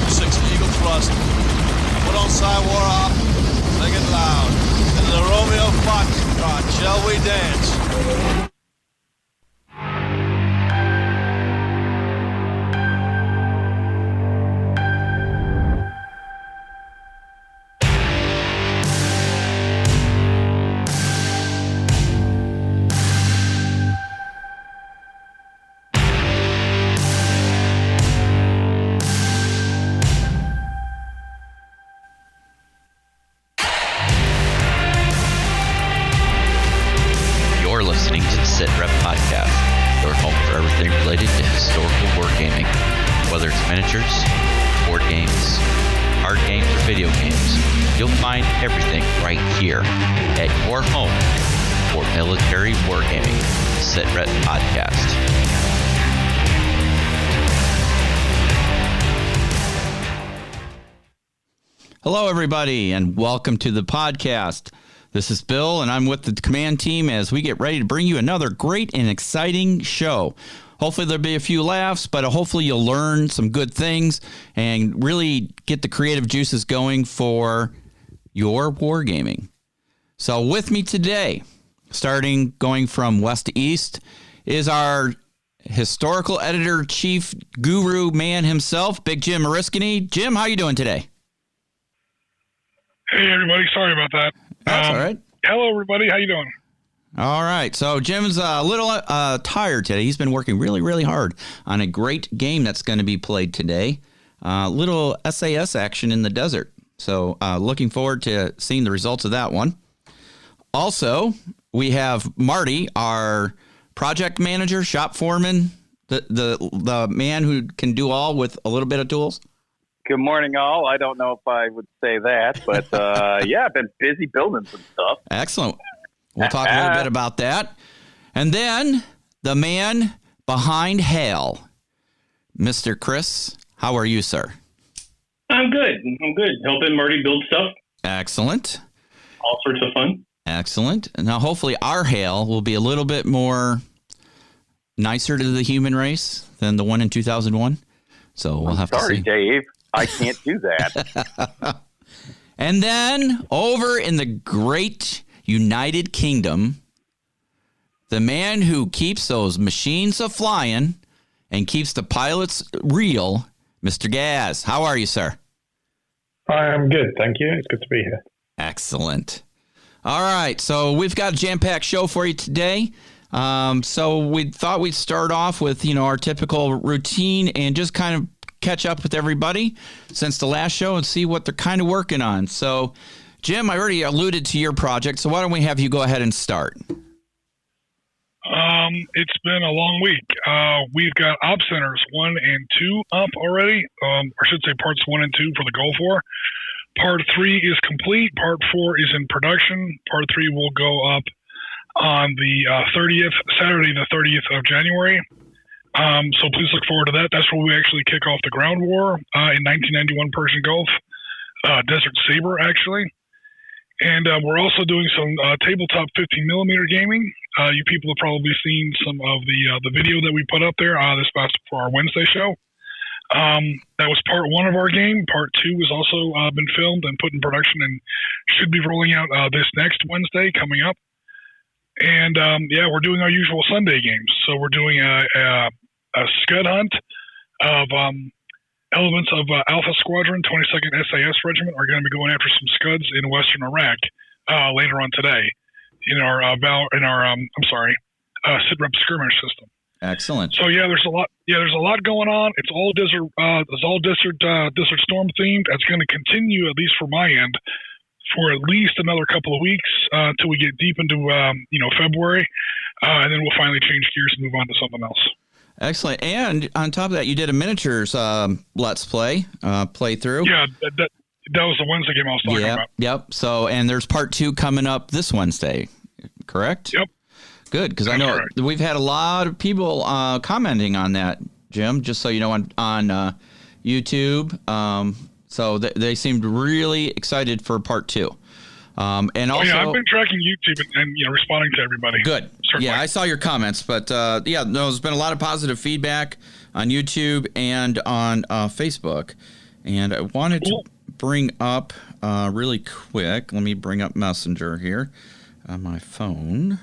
M6 Eagle Thrust. Put on side Warhawk, make it loud. And the Romeo Foxtrot, shall we dance? SITREP podcast, your home for everything related to historical wargaming. Whether it's miniatures, board games, card games, or video games, you'll find everything right here at your home for military wargaming, SITREP podcast. Hello, everybody, and welcome to the podcast. This is Bill, and I'm with the command team as we get ready to bring you another great and exciting show. Hopefully there'll be a few laughs, but hopefully you'll learn some good things and really get the creative juices going for your wargaming. So with me today, going from west to east, is our historical editor, chief guru man himself, Big Jim Mariskany. Jim, how you doing today? Hey, everybody. Sorry about that. That's all right. Hello, everybody. How you doing? All right. So Jim's a little tired today. He's been working really, really hard on a great game that's going to be played today. Little SAS action in the desert. So looking forward to seeing the results of that one. Also, we have Marty, our project manager, shop foreman, the man who can do all with a little bit of tools. Good morning, all. I don't know if I would say that, but yeah, I've been busy building some stuff. Excellent. We'll talk a little bit about that. And then the man behind Hale, Mr. Chris. How are you, sir? I'm good. Helping Marty build stuff. Excellent. All sorts of fun. Excellent. Now, hopefully our Hale will be a little bit more nicer to the human race than the one in 2001. So we'll have to see. Sorry, Dave. I can't do that. And then over in the great United Kingdom, the man who keeps those machines a-flying and keeps the pilots real, Mr. Gaz. How are you, sir? I'm good, thank you. It's good to be here. Excellent. All right, so we've got a jam-packed show for you today. So we thought we'd start off with, our typical routine and just kind of catch up with everybody since the last show and see what they're kind of working on. So, Jim, I already alluded to your project, so why don't we have you go ahead and start? It's been a long week. We've got op centers 1 and 2 up already. I should say parts 1 and 2 for the Gulf War. Part 3 is complete. Part 4 is in production. Part 3 will go up on the Saturday the 30th of January. So please look forward to that. That's where we actually kick off the ground war in 1991 Persian Gulf, Desert Saber, actually. And we're also doing some tabletop 15mm gaming. You people have probably seen some of the video that we put up there this past for our Wednesday show. That was part 1 of our game. Part 2 has also been filmed and put in production and should be rolling out this next Wednesday coming up. And yeah, we're doing our usual Sunday games. So we're doing a scud hunt of elements of Alpha Squadron, 22nd SAS Regiment are going to be going after some scuds in Western Iraq later on today in our SITREP skirmish system. Excellent. So yeah, there's a lot. Yeah, there's a lot going on. It's all desert. Desert Storm themed. That's going to continue, at least for my end, for at least another couple of weeks till we get deep into February, and then we'll finally change gears and move on to something else. Excellent. And on top of that, you did a miniatures let's play playthrough. Yeah, that was the Wednesday game I was talking about. Yep. So, and there's part 2 coming up this Wednesday, correct? Yep. Good, because I know we've had a lot of people commenting on that, Jim, just so you know, on YouTube. So they seemed really excited for part 2. And also, I've been tracking YouTube and responding to everybody. Good. Certainly. Yeah, I saw your comments, but there's been a lot of positive feedback on YouTube and on Facebook. And I wanted to bring up really quick. Let me bring up Messenger here on my phone,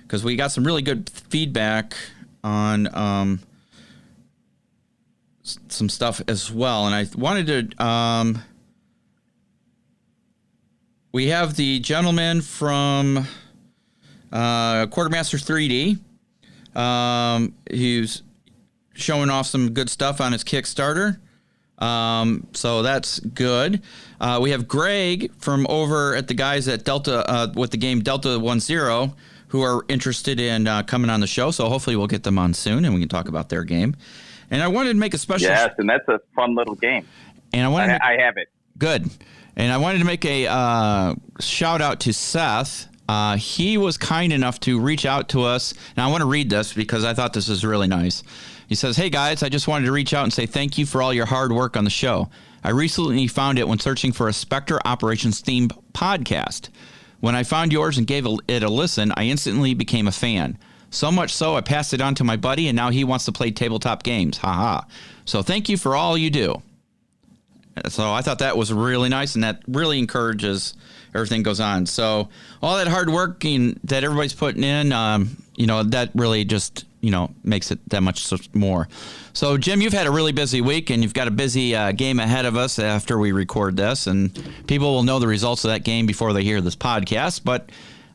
because we got some really good feedback on some stuff as well. And I wanted to... we have the gentleman from Quartermaster 3D. He's showing off some good stuff on his Kickstarter. So that's good. We have Greg from over at the guys at Delta with the game Delta 10 who are interested in coming on the show. So hopefully we'll get them on soon and we can talk about their game. And I wanted to make a special... Yes, and that's a fun little game. And I have it. Good. And I wanted to make a shout out to Seth. He was kind enough to reach out to us. Now I want to read this because I thought this was really nice. He says, "Hey guys, I just wanted to reach out and say thank you for all your hard work on the show. I recently found it when searching for a Spectre Operations themed podcast. When I found yours and gave it a listen, I instantly became a fan. So much so, I passed it on to my buddy, and now he wants to play tabletop games. Haha. So thank you for all you do." So I thought that was really nice, and that really encourages everything goes on. So all that hard work that everybody's putting in, that really just, makes it that much more. So, Jim, you've had a really busy week, and you've got a busy game ahead of us after we record this, and people will know the results of that game before they hear this podcast. But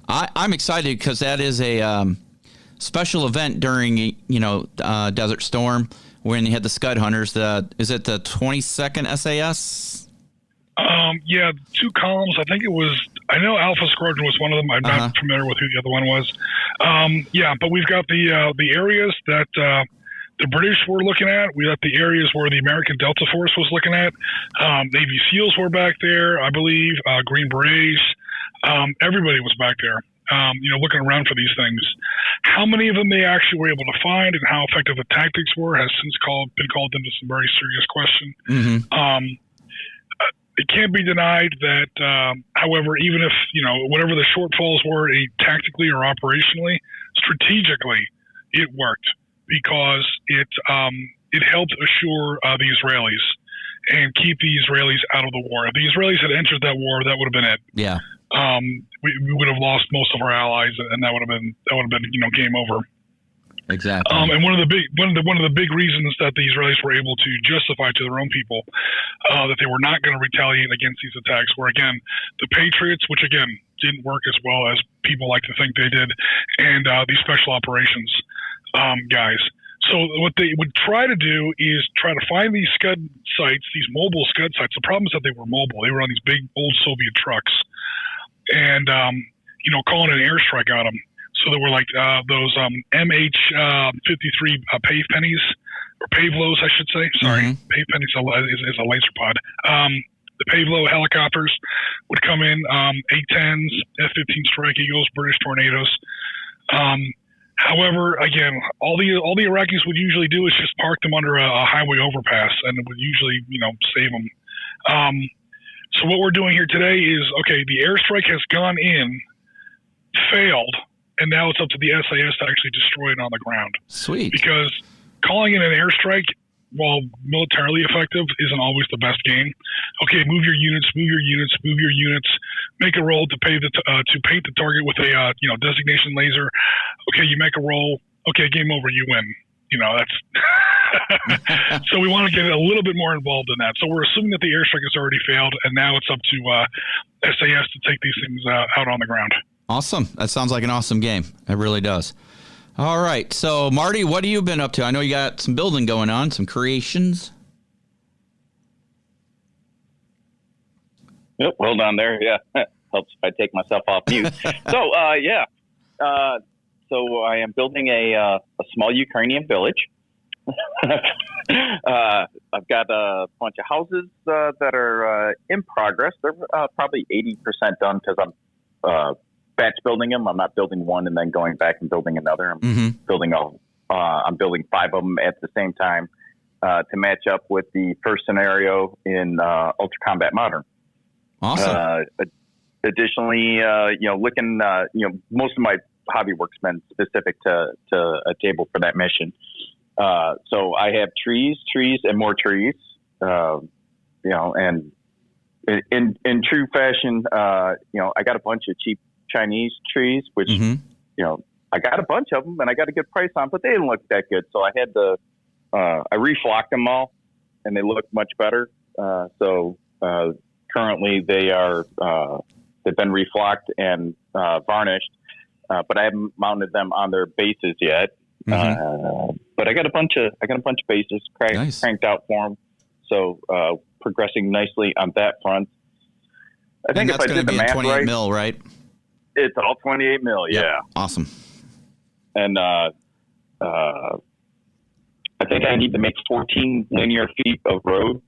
I'm excited because that is a special event during, Desert Storm, when you had the Scud Hunters. Is it the 22nd SAS? Yeah, 2 columns. I think it was. I know Alpha Squadron was one of them. I'm not familiar with who the other one was. But we've got the areas that the British were looking at. We got the areas where the American Delta Force was looking at. Navy SEALs were back there, I believe. Green Berets. Everybody was back there. Looking around for these things. How many of them they actually were able to find and how effective the tactics were has since been called into some very serious question. Mm-hmm. It can't be denied that, however, even if, whatever the shortfalls were tactically or operationally, strategically, it worked because it helped assure the Israelis and keep the Israelis out of the war. If the Israelis had entered that war, that would have been it. Yeah. We would have lost most of our allies, and that would have been game over. Exactly. And one of the big reasons that the Israelis were able to justify to their own people that they were not going to retaliate against these attacks were, again, the Patriots, which again didn't work as well as people like to think they did, and these special operations guys. So what they would try to do is try to find these Scud sites, these mobile Scud sites. The problem is that they were mobile. They were on these big old Soviet trucks, and calling an airstrike on them. So there were like those MH-53 pave pennies, or Pavlos, I should say. Sorry, pave pennies is a laser pod. The Pavlo helicopters would come in, A-10s, F-15 Strike Eagles, British Tornadoes. However, again, all the Iraqis would usually do is just park them under a highway overpass, and it would usually, save them. So what we're doing here today is, okay, the airstrike has gone in, failed, and now it's up to the SAS to actually destroy it on the ground. Sweet. Because calling in an airstrike, while militarily effective, isn't always the best game. Okay, move your units, make a roll to paint the target with a designation laser. Okay, you make a roll. Okay, game over, you win. That's so we want to get a little bit more involved in that. So we're assuming that the airstrike has already failed, and now it's up to SAS to take these things out on the ground. Awesome. That sounds like an awesome game. It really does. All right. So, Marty, what have you been up to? I know you got some building going on, some creations. Yep, hold on there. Yeah, helps if I take myself off mute. So I am building a small Ukrainian village. I've got a bunch of houses that are in progress. They're probably 80% done because I'm batch building them. I'm not building one and then going back and building another. I'm building I'm building 5 of them at the same time to match up with the first scenario in Ultra Combat Modern. Awesome. Additionally, looking, most of my hobby work's been specific to a table for that mission. So I have trees, and more trees. and in true fashion, I got a bunch of cheap Chinese trees, which, I got a bunch of them and I got a good price on, but they didn't look that good. So I had to, I reflocked them all and they look much better. So currently they are, they've been reflocked and varnished, but I haven't mounted them on their bases yet. But I got a bunch of bases cranked out for them. So progressing nicely on that front. I think if I did the math 28 mil, right? It's all 28 mil. Yep. Yeah. Awesome. And I think I need to make 14 linear feet of road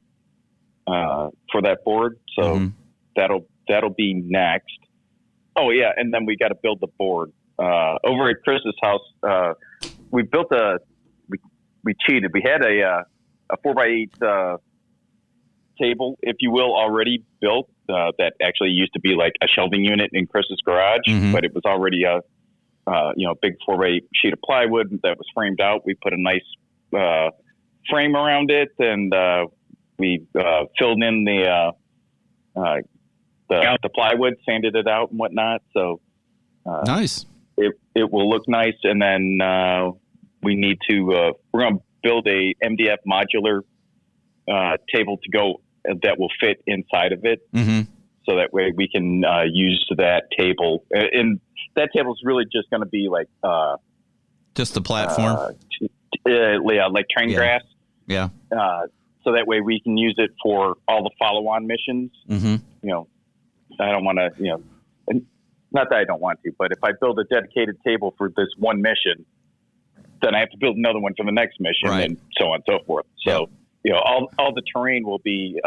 for that board. So that'll be next. Oh yeah, and then we got to build the board over at Chris's house. We built we cheated. We had a 4x8 table, if you will, already built. That actually used to be like a shelving unit in Chris's garage, but it was already a big 4x8 sheet of plywood that was framed out. We put a nice frame around it, and we filled in the plywood, sanded it out and whatnot. So nice. It will look nice, and then we need to we're going to build a MDF modular table to go that will fit inside of it. So that way we can use that table. And that table is really just going to be like just the platform, like train grass. Yeah. So that way we can use it for all the follow-on missions. I don't want to, not that I don't want to, but if I build a dedicated table for this one mission, then I have to build another one for the next mission, and so on and so forth. So, all the terrain will be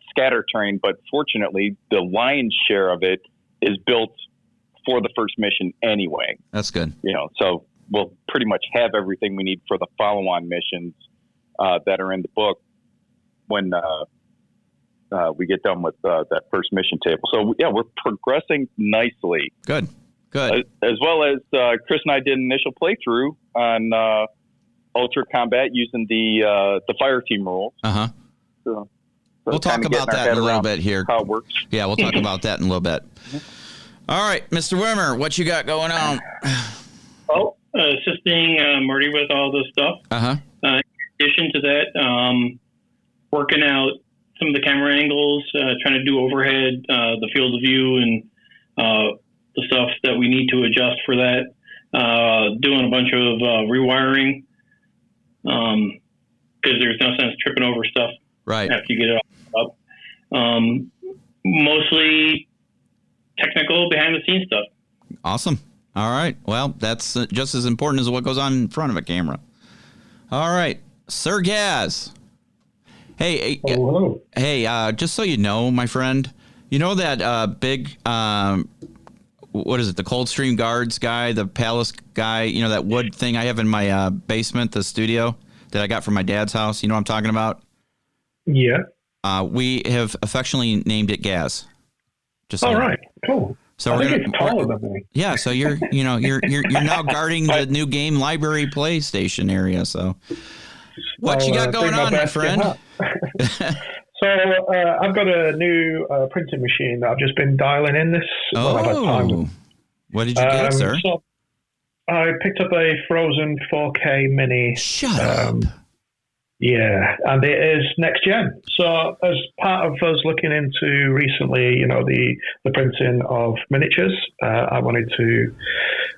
scatter terrain, but fortunately the lion's share of it is built for the first mission anyway. That's good. So we'll pretty much have everything we need for the follow-on missions that are in the book when we get done with that first mission table. So yeah, we're progressing nicely. Good. As well as Chris and I did an initial playthrough on Ultra Combat using the fire team rules. So we'll talk about that in a little bit here. How it works. Yeah, we'll talk about that in a little bit. All right, Mr. Wimmer, what you got going on? Assisting Marty with all this stuff. In addition to that, working out some of the camera angles, trying to do overhead, the field of view, and the stuff that we need to adjust for that. Doing a bunch of rewiring, because there's no sense tripping over stuff after you get it up. Mostly technical, behind-the-scenes stuff. Awesome. All right. Well, that's just as important as what goes on in front of a camera. All right. Sergas. Hey, just so you know, my friend, you know that big, what is it, the Coldstream Guards guy, the Palace guy, that wood thing I have in my basement, the studio that I got from my dad's house? You know what I'm talking about? Yeah. We have affectionately named it Gaz. Just so right. Cool. So I think it's taller than me. Yeah, so you're now guarding the new game library PlayStation area. So, what you got going on, my friend? So I've got a new printing machine that I've just been dialing in this. I've had time. What did you get, sir? So I picked up a Frozen 4K Mini. Shut up. Yeah, and it is next gen. So as part of us looking into recently, the printing of miniatures, I wanted to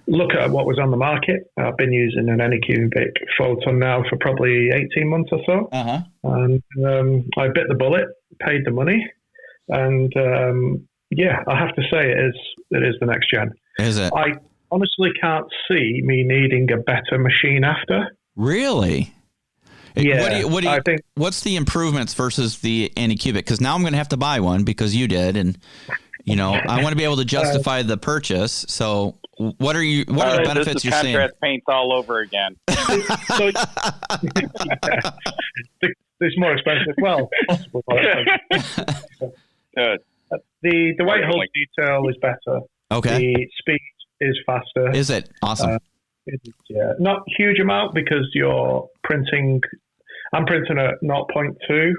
look at what was on the market. I've been using an Anycubic Photon now for probably 18 months or so. And I bit the bullet, paid the money, and I have to say it is the next gen. Is it? I honestly can't see me needing a better machine after. Really? Yeah, I think. What's the improvements versus the Anycubic? Because now I'm going to have to buy one because you did, and I want to be able to justify the purchase. So, what are the benefits you're seeing? Contrast paints all over again. It's more expensive. Well, possible. The white hole detail is better. Okay. The speed is faster. Is it? Awesome. Yeah, not huge amount because you're printing I'm printing at 0.2,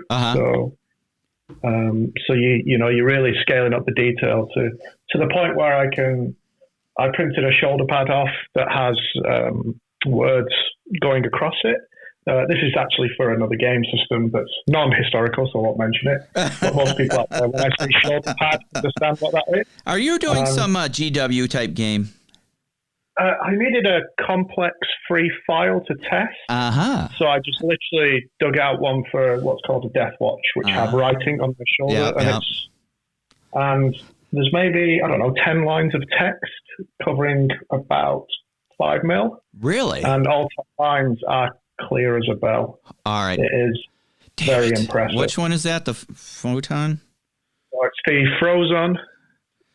so you're really scaling up the detail to the point where I printed a shoulder pad off that has words going across it. This is actually for another game system that's non-historical, so I won't mention it. But most people out there, when I say shoulder pad, understand what that is. Are you doing some GW type game? I needed a complex free file to test. So I just literally dug out one for what's called a Death Watch, which have writing on the shoulder. And there's maybe, 10 lines of text covering about 5 mil. Really? And all 10 lines are clear as a bell. All right. It is very impressive. Which one is that? The Photon? So it's the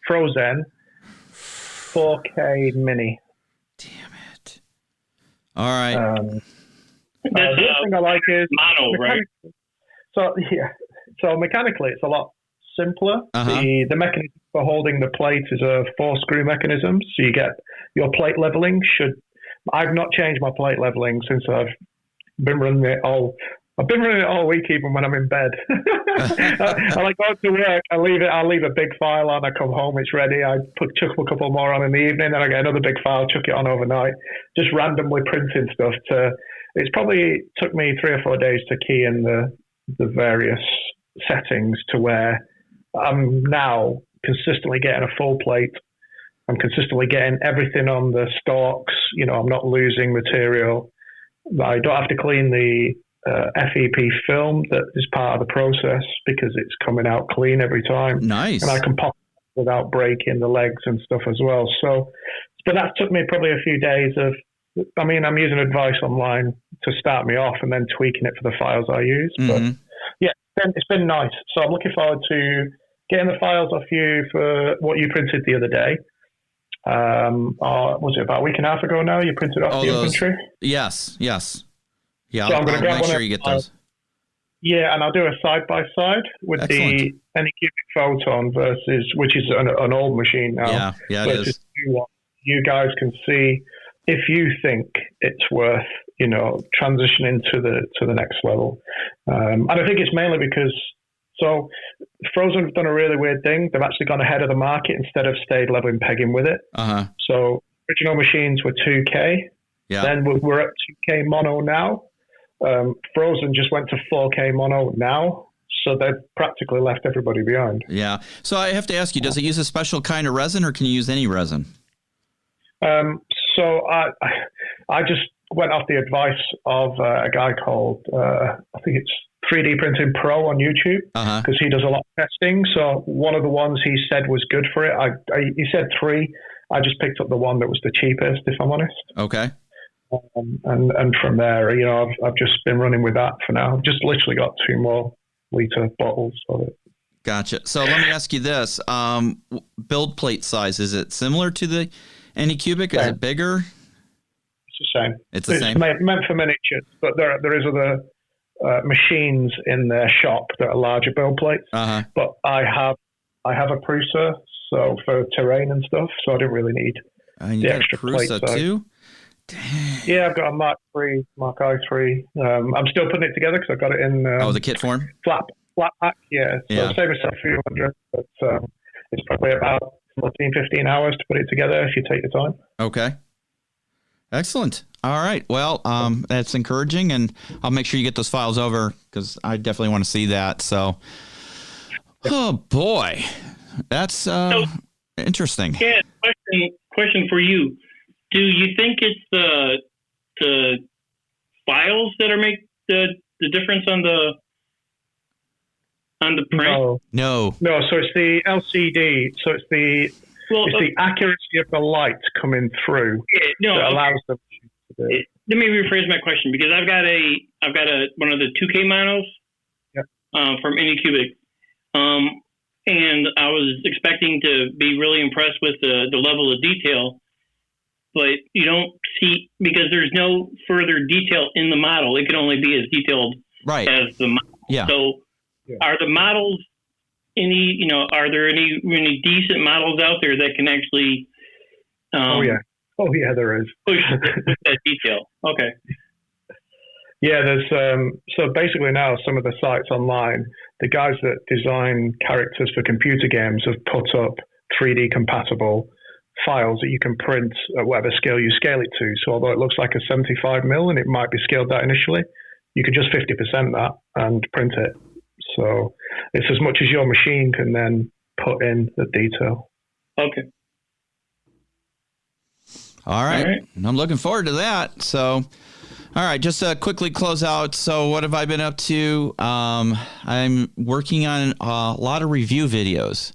Frozen 4K Mini. Damn it. All right. The other thing I like is mono, right? So mechanically, it's a lot simpler. The mechanism for holding the plate is a 4-screw mechanism, so you get your plate leveling. I've not changed my plate leveling since I've been running it all. I've been running it all week, even when I'm in bed. I like go to work. I'll leave a big file on. I come home, it's ready. I chuck a couple more on in the evening, then I get another big file, chuck it on overnight. Just randomly printing stuff. It's probably took me 3 or 4 days to key in the various settings to where I'm now consistently getting a full plate. I'm consistently getting everything on the stalks. I'm not losing material. I don't have to clean the FEP film that is part of the process because it's coming out clean every time. Nice. And I can pop it without breaking the legs and stuff as well. So, but that took me probably a few days I'm using advice online to start me off and then tweaking it for the files I use. But yeah, it's been nice. So I'm looking forward to getting the files off you for what you printed the other day. Was it about a week and a half ago now? You printed off the infantry? Yes. Yeah, so I'm going to make sure you get those. Yeah, and I'll do a side-by-side with Excellent. the Anycubic Photon versus, which is an old machine now. Yeah, it is. You guys can see if you think it's worth, transitioning to the next level. And I think it's mainly because Frozen have done a really weird thing. They've actually gone ahead of the market instead of stayed leveling pegging with it. So original machines were 2K. Yeah. Then we're at 2K mono now. Frozen just went to 4K mono now. So they've practically left everybody behind. Yeah. So I have to ask you, does it use a special kind of resin or can you use any resin? So I just went off the advice of a guy called, I think it's 3D Printing Pro on YouTube, because he does a lot of testing. So one of the ones he said was good for it. He said 3. I just picked up the one that was the cheapest, if I'm honest. Okay. And from there, I've just been running with that for now. I've just literally got 2 more liter bottles of it. Gotcha. So let me ask you this: build plate size, is it similar to the Anycubic? Is it bigger? It's the same. It's the same. Meant for miniatures, but there is other machines in their shop that are larger build plates. But I have a Prusa, so for terrain and stuff, so I didn't really need the extra plate size. Too? Yeah, I've got a Mark I3. I'm still putting it together because I've got it in the kit form? Flat pack, yeah. So I'll save myself a few hundred, but it's probably about 14, 15 hours to put it together if you take your time. Okay. Excellent. All right. Well, that's encouraging, and I'll make sure you get those files over because I definitely want to see that. So, oh boy, that's interesting. Yeah. Question for you: do you think it's the files that are make the difference on the print? No. So it's the LCD. So it's the accuracy of the light coming through that allows them to do it. Let me rephrase my question because I've got one of the 2K monos from Anycubic, and I was expecting to be really impressed with the level of detail, but you don't see because there's no further detail in the model. It can only be as detailed as the model. Yeah. So, are the models are there any decent models out there that can actually? Oh yeah, there is. Push with that detail. Okay. Yeah, there's so basically now some of the sites online, the guys that design characters for computer games have put up 3D compatible files that you can print at whatever scale you scale it to. So although it looks like a 75mm and it might be scaled that initially, you can just 50% that and print it. So it's as much as your machine can then put in the detail. Okay. All right. I'm looking forward to that. So, all right, just to quickly close out. So what have I been up to? I'm working on a lot of review videos.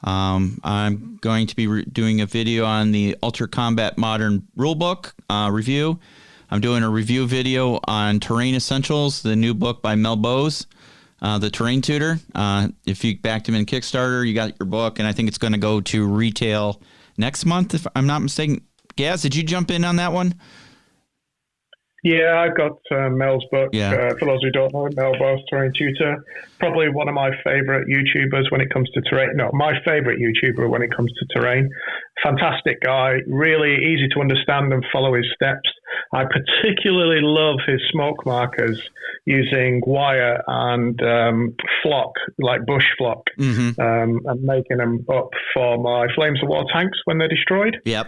I'm going to be doing a video on the Ultra Combat Modern Rulebook review. I'm doing a review video on Terrain Essentials, the new book by Mel Bowes, the Terrain Tutor. If you backed him in Kickstarter, you got your book, and I think it's going to go to retail next month, if I'm not mistaken. Gaz, did you jump in on that one? Yeah, I got Mel's book. Yeah. For those who don't know, Mel Bowes, Terrain Tutor, probably one of my favorite YouTubers when it comes to terrain. No, my favorite YouTuber when it comes to terrain. Fantastic guy, really easy to understand and follow his steps. I particularly love his smoke markers using wire and flock, like bush flock, and making them up for my Flames of War tanks when they're destroyed. Yep.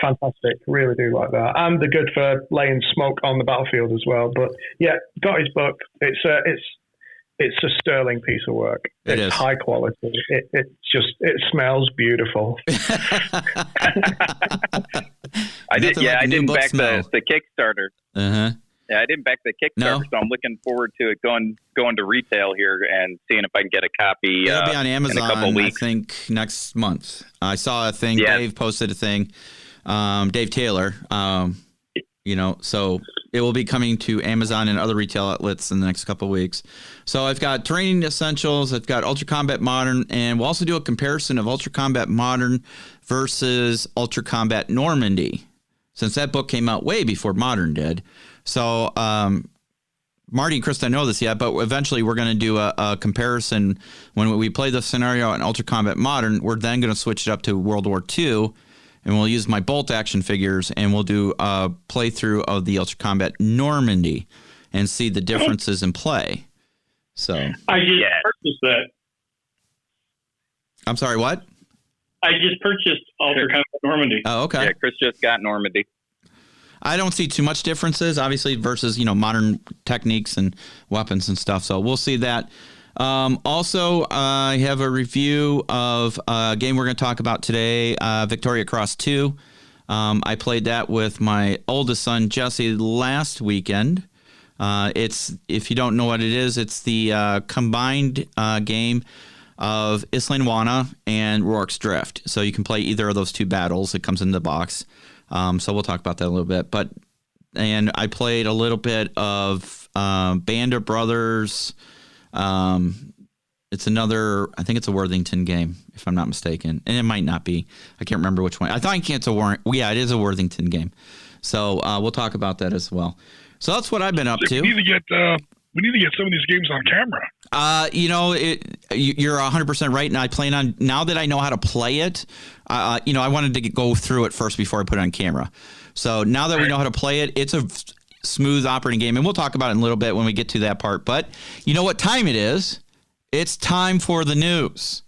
Fantastic. Really do like that. And they're good for laying smoke on the battlefield as well. But yeah, got his book. It's a sterling piece of work. It's high quality. It smells beautiful. I didn't back the Kickstarter. Uh-huh. Yeah, I didn't back the Kickstarter, so I'm looking forward to it going to retail here and seeing if I can get a copy. It'll be on Amazon, in a couple weeks. I think, next month. I saw a thing. Yeah. Dave posted a thing. Dave Taylor. So it will be coming to Amazon and other retail outlets in the next couple of weeks. So I've got Terrain Essentials, I've got Ultra Combat Modern, and we'll also do a comparison of Ultra Combat Modern versus Ultra Combat Normandy, since that book came out way before Modern did. So Marty and Chris don't know this yet, but eventually we're going to do a comparison. When we play the scenario in Ultra Combat Modern, we're then going to switch it up to World War II, and we'll use my bolt action figures, and we'll do a playthrough of the Ultra Combat Normandy and see the differences in play. So I just purchased that. I'm sorry, what? I just purchased Ultra Combat Normandy. Oh, okay. Yeah, Chris just got Normandy. I don't see too much differences, obviously, versus, modern techniques and weapons and stuff. So we'll see that. Also, I have a review of a game we're going to talk about today, Victoria Cross 2. I played that with my oldest son, Jesse, last weekend. If you don't know what it is, it's the combined game of Islandwana and Rourke's Drift. So you can play either of those two battles. It comes in the box. So we'll talk about that a little bit. And I played a little bit of Band of Brothers. It's another, I think it's a Worthington game, if I'm not mistaken. And it might not be. I can't remember which one. I think it's it is a Worthington game. So we'll talk about that as well. So that's what I've been up to. We need to get some of these games on camera. You're 100% right, and I plan on, now that I know how to play it, I wanted to go through it first before I put it on camera. So now that we know how to play it, it's a smooth operating game, and we'll talk about it in a little bit when we get to that part. But you know what time it is? It's time for the news.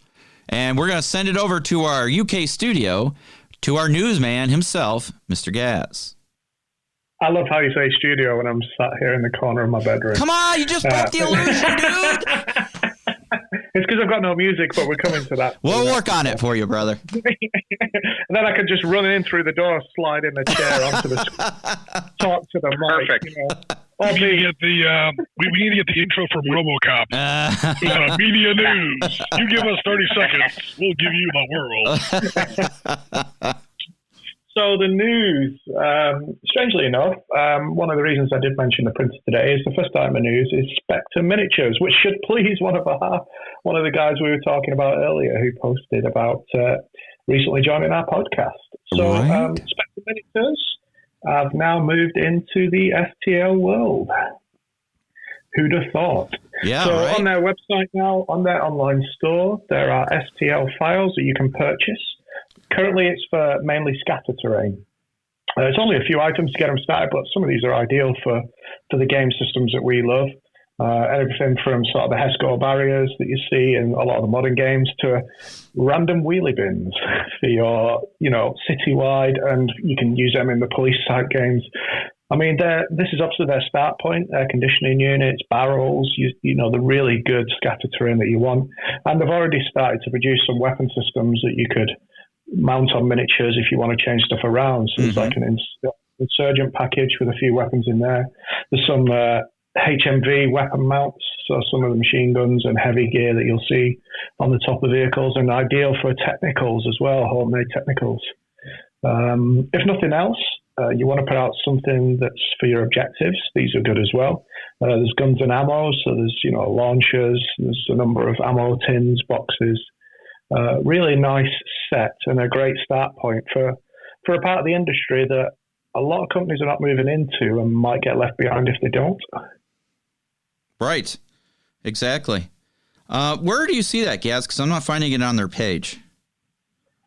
And we're going to send it over to our UK studio, to our newsman himself, Mr. Gaz. I love how you say studio when I'm sat here in the corner of my bedroom. Come on, you just broke the illusion, dude. It's because I've got no music, but we're coming to that. We'll work on it for you, brother. And then I could just run in through the door, slide in the chair onto the talk to the mic. Perfect. We need to get the intro from RoboCop. Media news. You give us 30 seconds, we'll give you the world. So the news, strangely enough, one of the reasons I did mention the printer today is the first item of news is Spectre Miniatures, which should please one of the guys we were talking about earlier who posted about recently joining our podcast. So Spectre Miniatures have now moved into the STL world. Who'd have thought? Yeah, so on their website now, on their online store, there are STL files that you can purchase. Currently, it's for mainly scatter terrain. It's only a few items to get them started, but some of these are ideal for the game systems that we love. Everything from sort of the HESCO barriers that you see in a lot of the modern games to random wheelie bins for your, citywide, and you can use them in the police type games. I mean, this is obviously their start point, air conditioning units, barrels, the really good scatter terrain that you want. And they've already started to produce some weapon systems that you could mount on miniatures if you want to change stuff around. So there's like an insurgent package with a few weapons in there. There's some HMV weapon mounts, so some of the machine guns and heavy gear that you'll see on the top of the vehicles, and ideal for technicals as well, homemade technicals. If nothing else, you want to put out something that's for your objectives. These are good as well. There's guns and ammo, so there's launchers, there's a number of ammo tins, boxes. Really nice set and a great start point for a part of the industry that a lot of companies are not moving into and might get left behind if they don't. Right. Exactly. Where do you see that, Gaz? Because I'm not finding it on their page.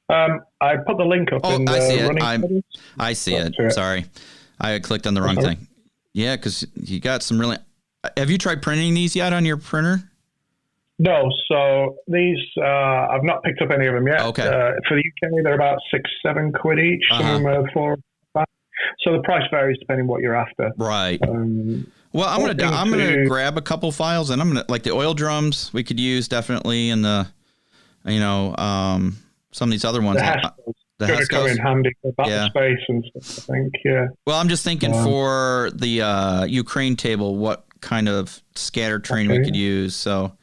I put the link up in the running. I see it. Sorry. I clicked on the wrong thing. Yeah, because you got some really... Have you tried printing these yet on your printer? No, so these, I've not picked up any of them yet. Okay. For the UK, they're about £6-7 each. Some of them are $4 or $5. So the price varies depending what you're after. Right. Well, I'm gonna grab a couple files, and I'm gonna like the oil drums we could use definitely, and the some of these other ones. The HESCOs come in handy for battle space and stuff, I think. Yeah. Well, I'm just thinking for the Ukraine table, what kind of scatter terrain we could use. So,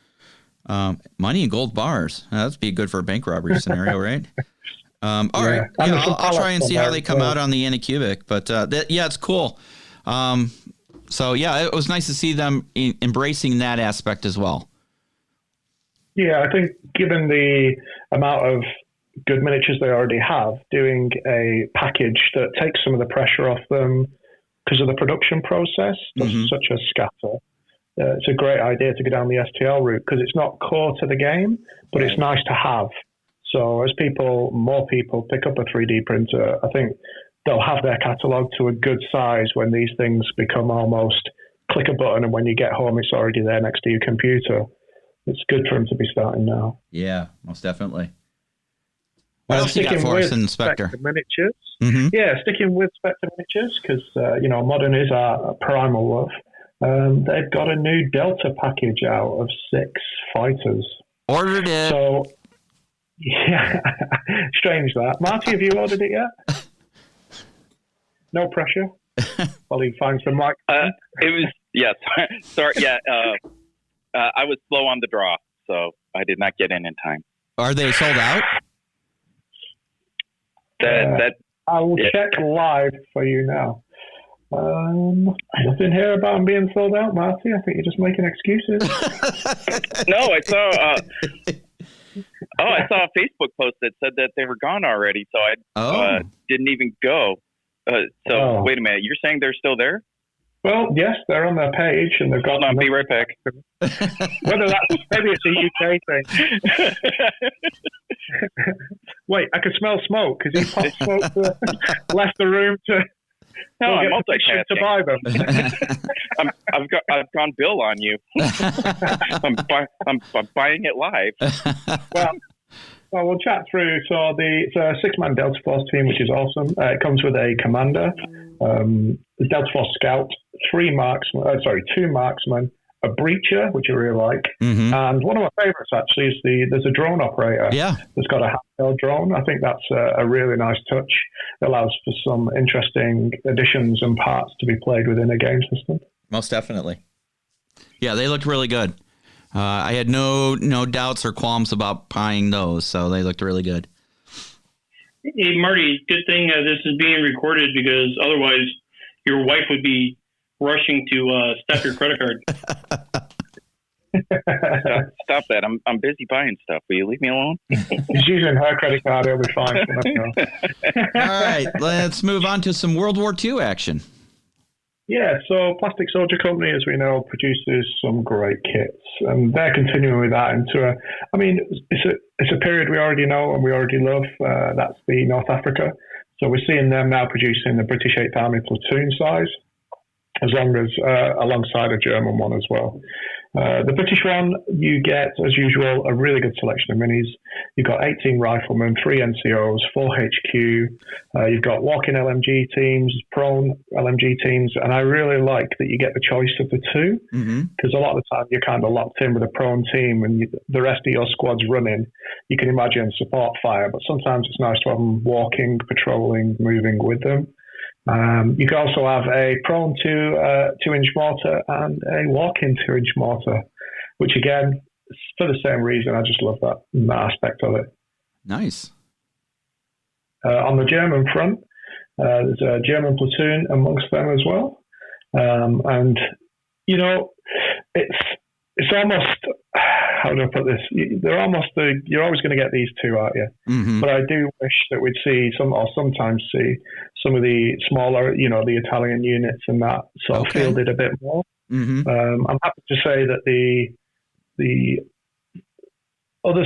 money and gold bars. That'd be good for a bank robbery scenario, right? All right. Yeah, I'll try and see how they come out on the Anycubic, but it's cool. So yeah, it was nice to see them embracing that aspect as well. Yeah, I think given the amount of good miniatures they already have, doing a package that takes some of the pressure off them because of the production process, such as scatter, it's a great idea to go down the STL route because it's not core to the game, but it's nice to have. So as more people pick up a 3D printer, I think they'll have their catalogue to a good size when these things become almost click a button and when you get home, it's already there next to your computer. It's good for them to be starting now. Yeah, most definitely. What else you got for us in Spectre? Miniatures. Mm-hmm. Yeah, sticking with Spectre Miniatures because, modern is our primal love. They've got a new Delta package out of 6 fighters. Ordered it. So, yeah, strange that. Marty, have you ordered it yet? No pressure. While he finds the mic. It was, sorry. Yeah, I was slow on the draw, so I did not get in time. Are they sold out? I will check live for you now. Nothing here about them being sold out, Marty. I think you're just making excuses. No, I saw. I saw a Facebook post that said that they were gone already, so I didn't even go. Wait a minute, you're saying they're still there? Well, yes, they're on their page, and they've got. Hold on, be right back. Maybe it's a UK thing. Wait, I could smell smoke because he popped smoke left the room to. No, I'm multitasking. To buy them. I've gone Bill on you. I'm buying it live. Well, we'll chat through. So it's a 6-man Delta Force team, which is awesome. It comes with a commander, the Delta Force Scout, 2 marksmen, a breacher, which I really like, and one of my favorites actually is there's a drone operator. Yeah, that's got a handheld drone. I think that's a really nice touch. It allows for some interesting additions and parts to be played within a game system. Most definitely. Yeah, they looked really good. I had no doubts or qualms about buying those, so they looked really good. Hey, Marty, good thing this is being recorded because otherwise your wife would be rushing to stop your credit card. Stop that. I'm busy buying stuff. Will you leave me alone? He's using her credit card. It'll be fine. All right, let's move on to some World War II action. Yeah, so Plastic Soldier Company, as we know, produces some great kits, and they're continuing with that into it's a period we already know and we already love. That's the North Africa. So we're seeing them now producing the British 8th Army platoon size, alongside a German one as well. The British one, you get, as usual, a really good selection of minis. You've got 18 riflemen, 3 NCOs, 4 HQ. You've got walk-in LMG teams, prone LMG teams, and I really like that you get the choice of the two, because a lot of the time you're kind of locked in with a prone team and the rest of your squad's running. You can imagine support fire, but sometimes it's nice to have them walking, patrolling, moving with them. You can also have a prone 2-inch mortar and a walk-in 2-inch mortar, which again, for the same reason, I just love that aspect of it. Nice. On the German front, there's a German platoon amongst them as well. And, you know, it's almost, how do I put this? You're always going to get these two, aren't you? But I do wish that we'd sometimes see some of the smaller, you know, the Italian units and that sort of fielded a bit more. I'm happy to say that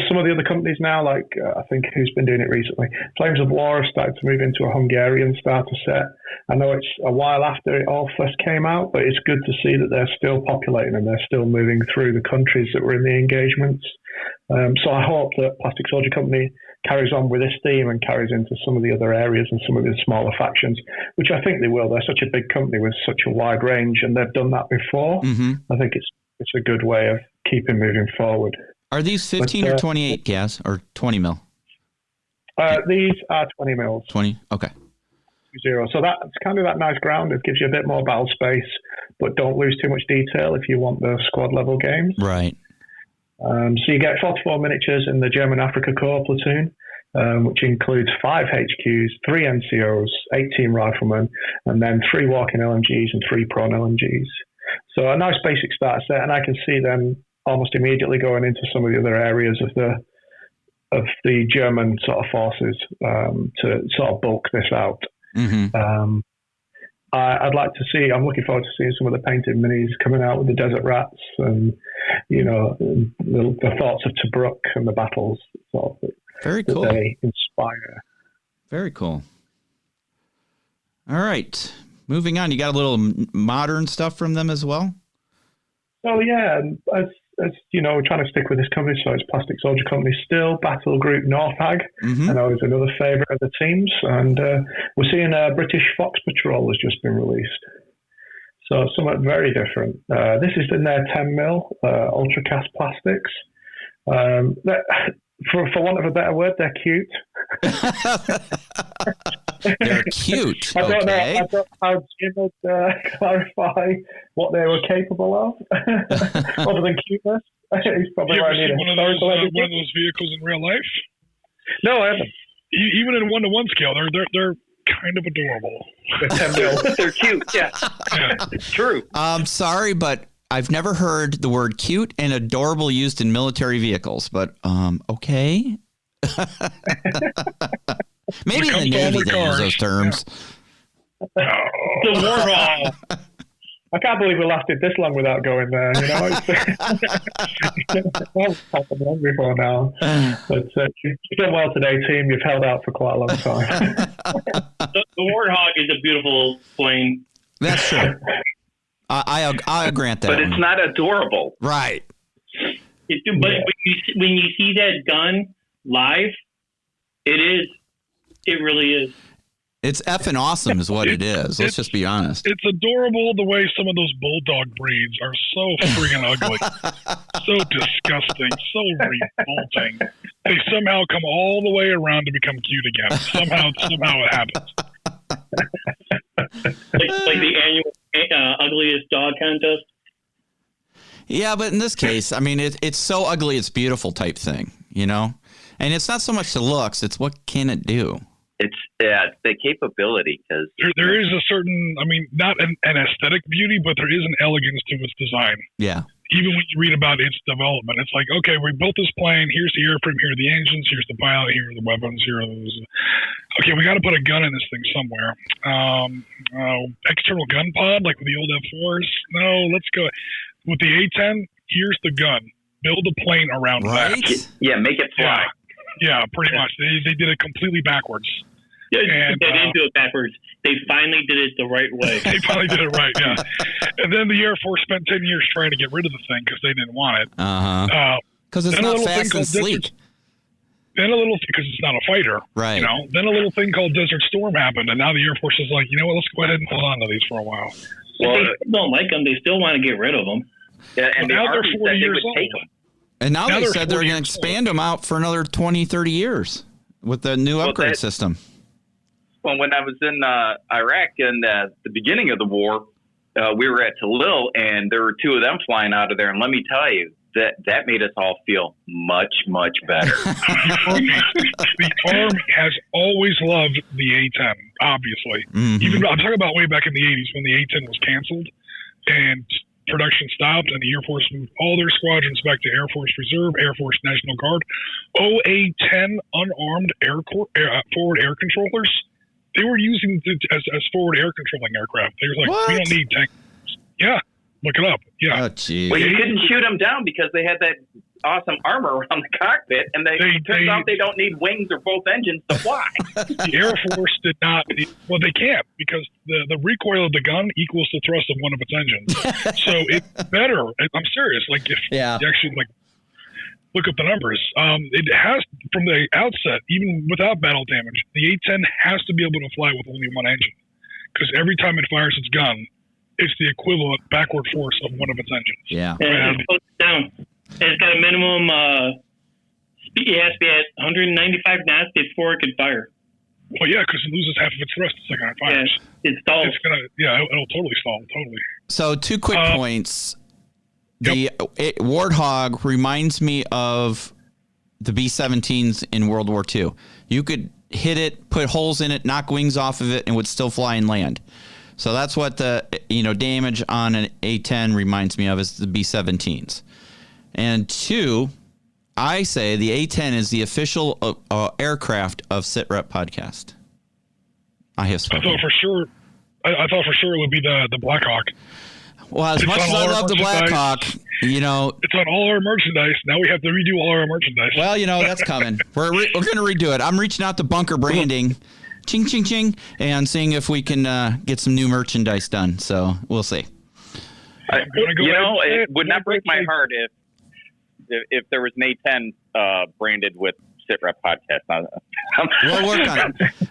some of the other companies now, like I think who's been doing it recently, Flames of War have started to move into a Hungarian starter set. I know it's a while after it all first came out, but it's good to see that they're still populating and they're still moving through the countries that were in the engagements. So I hope that Plastic Soldier Company carries on with this theme and carries into some of the other areas and some of the smaller factions, which I think they will. They're such a big company with such a wide range, and they've done that before. I think it's a good way of keeping moving forward. Are these 15 or 28 gas or 20 mil? These are 20 mils. 20, okay. 0. So that's kind of that nice ground. It gives you a bit more battle space, but don't lose too much detail if you want the squad level games. Right. So you get 44 miniatures in the German Afrika Korp platoon, which includes 5 HQs, 3 NCOs, 18 riflemen, and then 3 walking LMGs and 3 prone LMGs. So a nice basic starter set, and I can see them almost immediately going into some of the other areas of the German sort of forces to sort of bulk this out. I'd like to see. I'm looking forward to seeing some of the painted minis coming out with the desert rats and, you know, the thoughts of Tobruk and the battles. Sort of, very cool. That they inspire. Very cool. All right, moving on. You got a little modern stuff from them as well. Oh yeah, as you know, we're trying to stick with this company, so it's Plastic Soldier Company still. Battle Group Northag, I know is another favourite of the teams, and we're seeing a British Fox Patrol has just been released. So somewhat very different. This is in their 10 mil ultracast plastics. For want of a better word, they're cute. They're cute. I don't know how Jim would clarify what they were capable of, other than cuteness. He's probably you ever seen one of those vehicles in real life? No, I haven't. Even in 1-to-1 scale, they're kind of adorable. They're 10 mil. They're cute. Yeah, true. Sorry, but I've never heard the word cute and adorable used in military vehicles, but okay. Maybe in the Navy they use those terms. Yeah. The Warthog. I can't believe we lasted this long without going there. You know, it's happened long before now. But you've done well today, team. You've held out for quite a long time. The Warthog is a beautiful plane. That's true. I grant that. But it's not adorable. Right. But when you see that gun live, it really is. It's effing awesome is what it is. Let's just be honest. It's adorable the way some of those bulldog breeds are so friggin' ugly. So disgusting. So revolting. They somehow come all the way around to become cute again. Somehow it happens. like the annual ugliest dog contest. Yeah, but in this case, I mean, it's so ugly it's beautiful type thing, you know? And it's not so much the looks, it's what can it do? It's the capability, because there is a certain, I mean, not an aesthetic beauty, but there is an elegance to its design. Yeah. Even when you read about its development, it's like, okay, we built this plane. Here's the airframe. Here are the engines. Here's the pilot. Here are the weapons. Here are those. Okay, we got to put a gun in this thing somewhere. External gun pod, like with the old F4s. No, let's go with the A10. Here's the gun. Build a plane around that. Yeah, make it fly. Yeah, pretty much. They did it completely backwards. And get into it backwards. They finally did it the right way. They finally did it right, yeah. And then the Air Force spent 10 years trying to get rid of the thing because they didn't want it. Because it's not fast and sleek. Then because it's not a fighter, right? Then a little thing called Desert Storm happened, and now the Air Force is like, you know what? Let's go ahead and hold on to these for a while. Well, they don't like them. They still want to get rid of them. Yeah, and now they're 40 years old. And now they said they're going to expand them out for another 20, 30 years with the new upgrade system. Well, when I was in Iraq in the beginning of the war, we were at Talil, and there were two of them flying out of there. And let me tell you, that made us all feel much, much better. The Army has always loved the A10, obviously. Mm-hmm. Even I'm talking about way back in the 80s when the A10 was canceled and production stopped and the Air Force moved all their squadrons back to Air Force Reserve, Air Force National Guard. A10 unarmed forward air controllers. They were using as forward air controlling aircraft. They were like, what? We don't need tanks. Yeah. Look it up. Yeah. Oh, geez. Well, you couldn't shoot them down because they had that awesome armor around the cockpit, and turns out they don't need wings or both engines to fly. The Air Force did not. Well, they can't because the recoil of the gun equals the thrust of one of its engines. So it's better. I'm serious. Like if you actually look up the numbers, it has from the outset, even without battle damage, the A10 has to be able to fly with only one engine because every time it fires its gun, it's the equivalent backward force of one of its engines. Yeah. And it goes down. It's got a minimum speed. It has to be at 195 knots before it can fire. Well, yeah, because it loses half of its thrust the second it fires. Yeah, it stalls. It's gonna, it'll totally stall. Totally. So 2 quick points. The Warthog reminds me of the B-17s in World War II. You could hit it, put holes in it, knock wings off of it, and would still fly and land. So that's what the damage on an A10 reminds me of is the B-17s. And 2, I say the A10 is the official aircraft of SITREP podcast. I have spoken. I thought for sure it would be the Blackhawk. Well, as much as I love the Blackhawk, it's on all our merchandise. Now we have to redo all our merchandise. Well, that's coming. We're going to redo it. I'm reaching out to Bunker Branding. Ching, ching, ching, and seeing if we can get some new merchandise done. So we'll see. It would not break my heart if there was an A10 branded with SITREP podcast.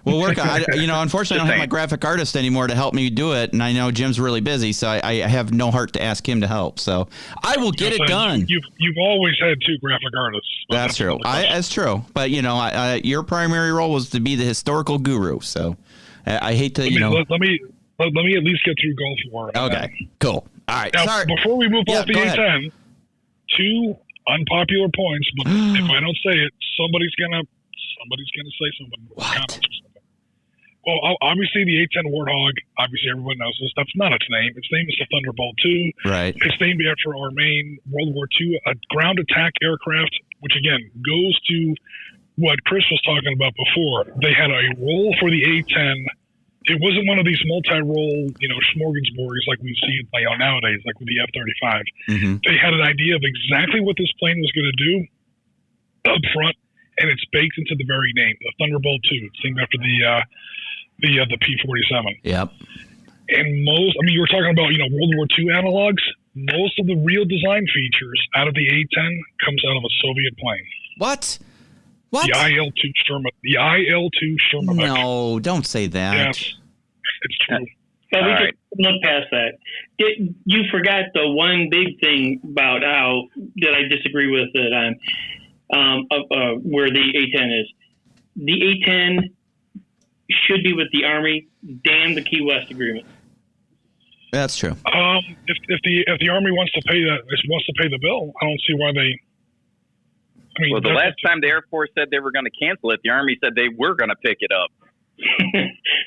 We'll work on it. Unfortunately, I don't have my graphic artist anymore to help me do it, and I know Jim's really busy, so I have no heart to ask him to help. So I will get it done. You've always had 2 graphic artists. That's true. That's true. But your primary role was to be the historical guru. So I hate to let me at least get through Gulf War. Okay. Cool. All right. Now, sorry. Before we move off the A10, 2 unpopular points, but if I don't say it, somebody's gonna say something. What? Well, obviously the A10 Warthog, obviously everyone knows this. That's not its name. Its name is the Thunderbolt II. Right. It's named after our main World War II ground attack aircraft, which again goes to what Chris was talking about before. They had a role for the A10. It wasn't one of these multi-role, smorgasbords like we see nowadays, like with the F-35. Mm-hmm. They had an idea of exactly what this plane was going to do up front, and it's baked into the very name, the Thunderbolt II. It's named after the P-47. Yep. And you were talking about, World War II analogs. Most of the real design features out of the A-10 comes out of a Soviet plane. What? The IL-2 Sherman. No, don't say that. Yes, it's true. Well, we can look past that. You forgot the one big thing about how that I disagree with it on where the A10 is. The A10 should be with the Army. Damn the Key West agreement. That's true. If the Army wants to pay the bill, I don't see why they. Well, the last time the Air Force said they were going to cancel it, the Army said they were going to pick it up.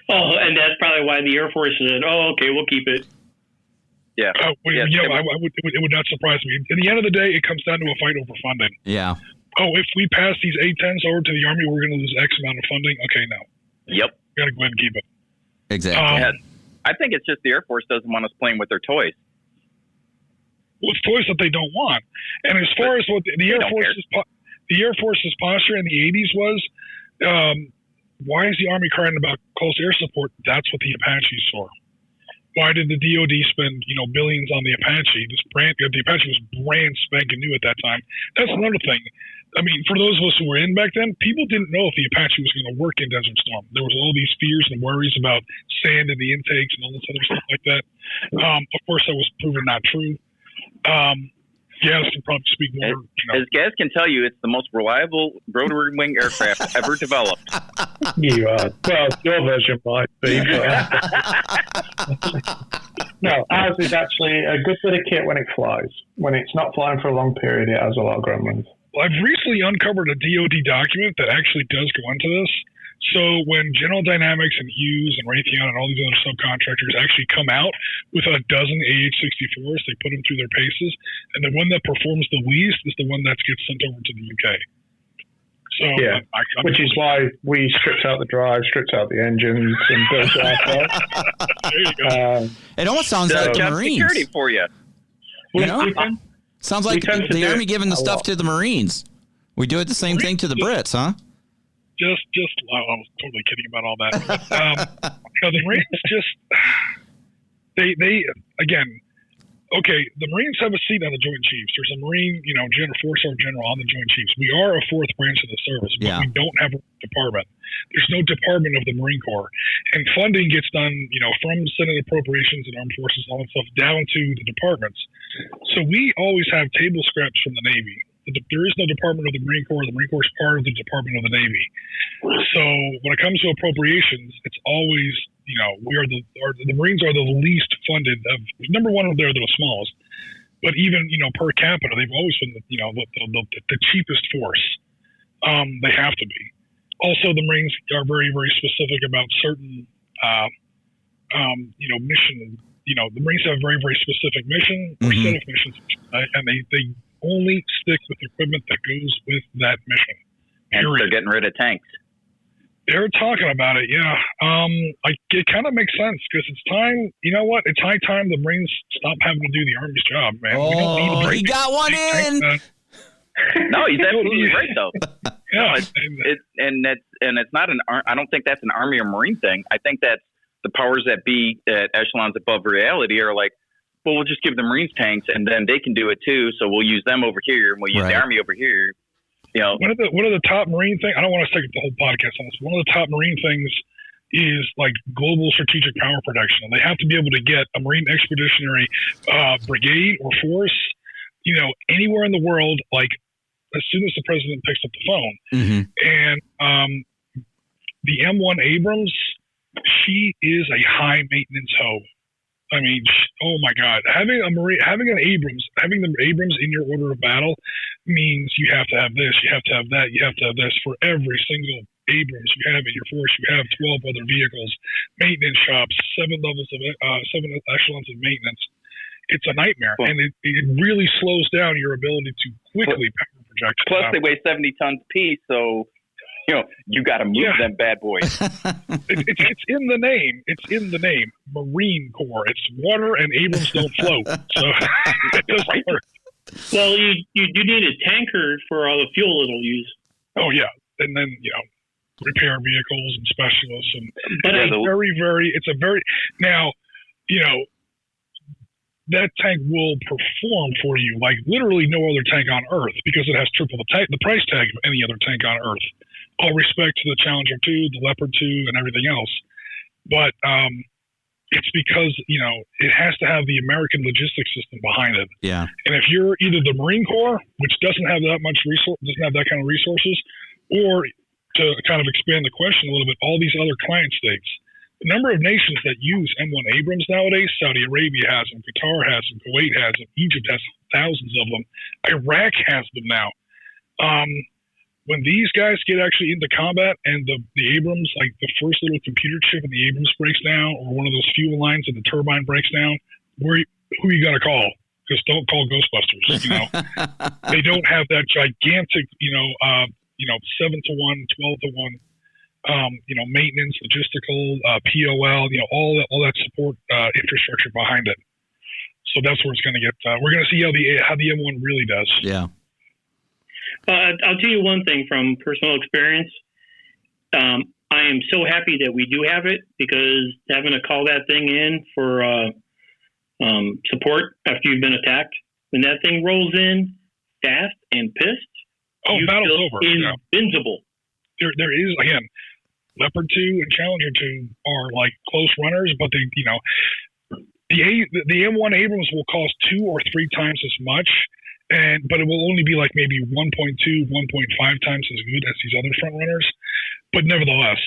And that's probably why the Air Force said, "Oh, okay, we'll keep it." Yeah. It would not surprise me. At the end of the day, it comes down to a fight over funding. Yeah. Oh, if we pass these A10s over to the Army, we're going to lose X amount of funding. Okay, no. Yep. We got to go ahead and keep it. Exactly. I think it's just the Air Force doesn't want us playing with their toys. Well, it's toys that they don't want. And as far as what the Air Force's posture in the 80s was, why is the Army crying about close air support? That's what the Apache's for. Why did the DoD spend, billions on the Apache? The Apache was brand spanking new at that time. That's another thing. I mean, for those of us who were in back then, people didn't know if the Apache was going to work in Desert Storm. There was all these fears and worries about sand in the intakes and all this other stuff like that. Of course, that was proven not true. Gas can probably speak more. As Gaz can tell you, it's the most reliable rotary wing aircraft ever developed. You are. Well, your version might be. No, ours is actually a good bit of kit when it flies. When it's not flying for a long period, it has a lot of gremlins. Well, I've recently uncovered a DoD document that actually does go into this. So when General Dynamics and Hughes and Raytheon and all these other subcontractors actually come out with a dozen AH-64s, they put them through their paces, and the one that performs the least is the one that gets sent over to the UK. So yeah, which is why we stripped out the drive, stripped out the engines, and built it ourselves. There you go. It almost sounds like the Marines. Security for you. Sounds like the Army giving the stuff to the Marines. We do it the same thing to the Brits, huh? Just, I was totally kidding about all that. The Marines the Marines have a seat on the Joint Chiefs. There's a Marine, General 4-star General on the Joint Chiefs. We are a fourth branch of the service, but we don't have a department. There's no department of the Marine Corps. And funding gets done, from Senate Appropriations and Armed Forces and all that stuff down to the departments. So we always have table scraps from the Navy. There is no department of the Marine Corps. The Marine Corps is part of the Department of the Navy. So when it comes to appropriations, it's always, the Marines are the least funded of, number one, they're the smallest, but even, per capita, they've always been, the cheapest force. They have to be. Also, the Marines are very, very specific about certain, mission. The Marines have a very, very specific mission or set of missions, and they only stick with equipment that goes with that mission. And they're getting rid of tanks. They're talking about it, yeah. It kind of makes sense because it's time. You know what? It's high time the Marines stop having to do the Army's job, man. Oh, we don't need a break. He got one in. No, he's absolutely right, though. Yeah, it's not an. I don't think that's an Army or Marine thing. I think that's the powers that be at echelons above reality are like, well, we'll just give the Marines tanks, and then they can do it too. So we'll use them over here, and we'll use the Army over here. One of the top Marine things. I don't want to take the whole podcast on this. One of the top Marine things is like global strategic power production, and they have to be able to get a Marine Expeditionary brigade or force, anywhere in the world, like as soon as the president picks up the phone. And the M1 Abrams, she is a high maintenance hoe. I mean, oh my God! Having the Abrams in your order of battle means you have to have this, you have to have that, you have to have this for every single Abrams you have in your force. You have 12 other vehicles, maintenance shops, 7 echelons of maintenance. It's a nightmare, and it really slows down your ability to quickly power project. Plus, they weigh 70 tons apiece, so. You got to move them bad boys. It's in the name. It's in the name. Marine Corps. It's water, and Abrams don't float. So it doesn't work. Well, you need a tanker for all the fuel it'll use. Oh yeah, and then repair vehicles and specialists, and that tank will perform for you like literally no other tank on Earth because it has triple the price tag of any other tank on Earth. All respect to the Challenger 2, the Leopard 2, and everything else. But it's because, it has to have the American logistics system behind it. Yeah. And if you're either the Marine Corps, which doesn't have that kind of resources, or to kind of expand the question a little bit, all these other client states. The number of nations that use M1 Abrams nowadays, Saudi Arabia has them, Qatar has them, Kuwait has them, Egypt has thousands of them, Iraq has them now. When these guys get actually into combat and the Abrams, like the first little computer chip in the Abrams breaks down, or one of those fuel lines in the turbine breaks down, who you got to call? Because don't call Ghostbusters. They don't have that gigantic, 7-to-1, 12-to-1, maintenance, logistical, POL, all that support infrastructure behind it. So that's where it's going to get. We're going to see how the M1 really does. Yeah. I'll tell you one thing from personal experience. I am so happy that we do have it, because having to call that thing in for support after you've been attacked, when that thing rolls in fast and pissed, you battle's feel over. invincible. There is, again, Leopard 2 and Challenger 2 are like close runners, but they, the M1 Abrams will cost 2 or 3 times as much, but it will only be like maybe 1.2, 1.5 times as good as these other front runners. But nevertheless,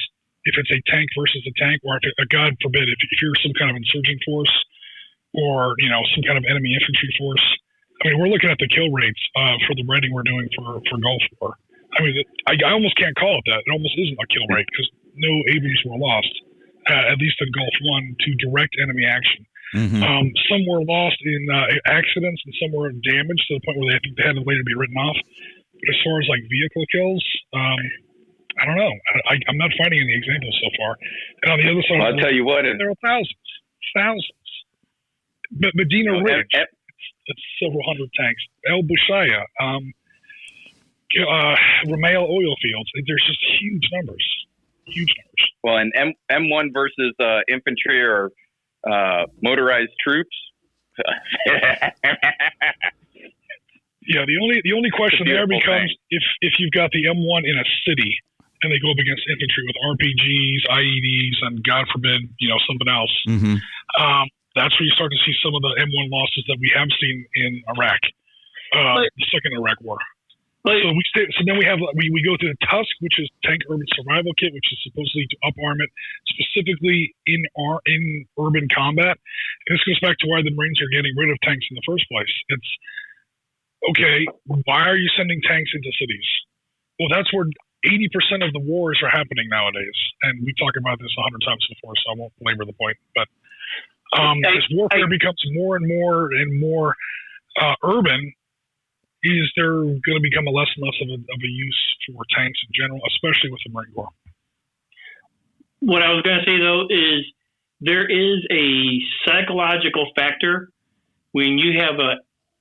if it's a tank versus a tank, or if God forbid, if you're some kind of insurgent force or some kind of enemy infantry force, I mean, we're looking at the kill rates for the rating we're doing for Gulf War. I mean, I almost can't call it that. It almost isn't a kill rate, because no Abrams were lost, at least in Gulf 1, to direct enemy action. Mm-hmm. Some were lost in accidents, and some were damaged to the point where they had to later be written off. But as far as like vehicle kills, I don't know. I'm not finding any examples so far. And on the other side, I'll tell you what, there are thousands. But Medina Ridge, it's several hundred tanks. El Bushaya, Rumail oil fields. There's just huge numbers. Well, and M1 versus infantry or motorized troops. Yeah, the only question there becomes if you've got the M1 in a city and they go up against infantry with RPGs, IEDs, and God forbid, something else. Mm-hmm. That's where you start to see some of the M1 losses that we have seen in Iraq, the second Iraq War. So then we go to the Tusk, which is Tank Urban Survival Kit, which is supposedly to up-arm it specifically in urban combat. And this goes back to why the Marines are getting rid of tanks in the first place. It's, okay, why are you sending tanks into cities? Well, that's where 80% of the wars are happening nowadays. And we talked about this 100 times before, so I won't belabor the point. But as warfare becomes more and more urban, is there going to become less and less of a use for tanks in general, especially with the Marine Corps? What I was going to say, though, is there is a psychological factor when you have a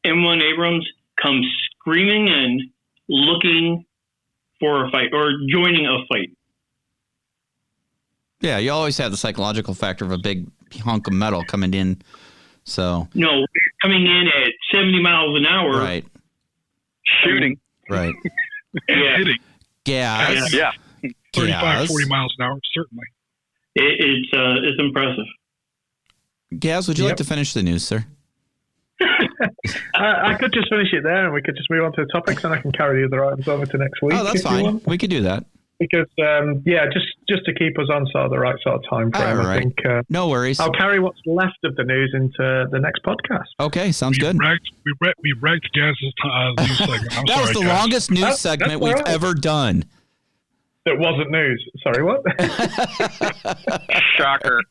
M1 Abrams come screaming in, looking for a fight or joining a fight. Yeah, you always have the psychological factor of a big hunk of metal coming in. So no, coming in at 70 miles an hour. Right. Shooting. Right. Yeah. Hitting. Gas. Yeah. 35, 40 miles an hour, certainly. It's impressive. Gaz, would you like to finish the news, sir? I could just finish it there, and we could just move on to the topics, and I can carry the other items over to next week. Oh, that's fine. We could do that. Because, just to keep us on sort of the right sort of time frame, right. I think. No worries. I'll carry what's left of the news into the next podcast. Okay, sounds good. We wrecked Gaz's news segment. That was the longest news segment we've ever done. It wasn't news. Sorry, what? Shocker.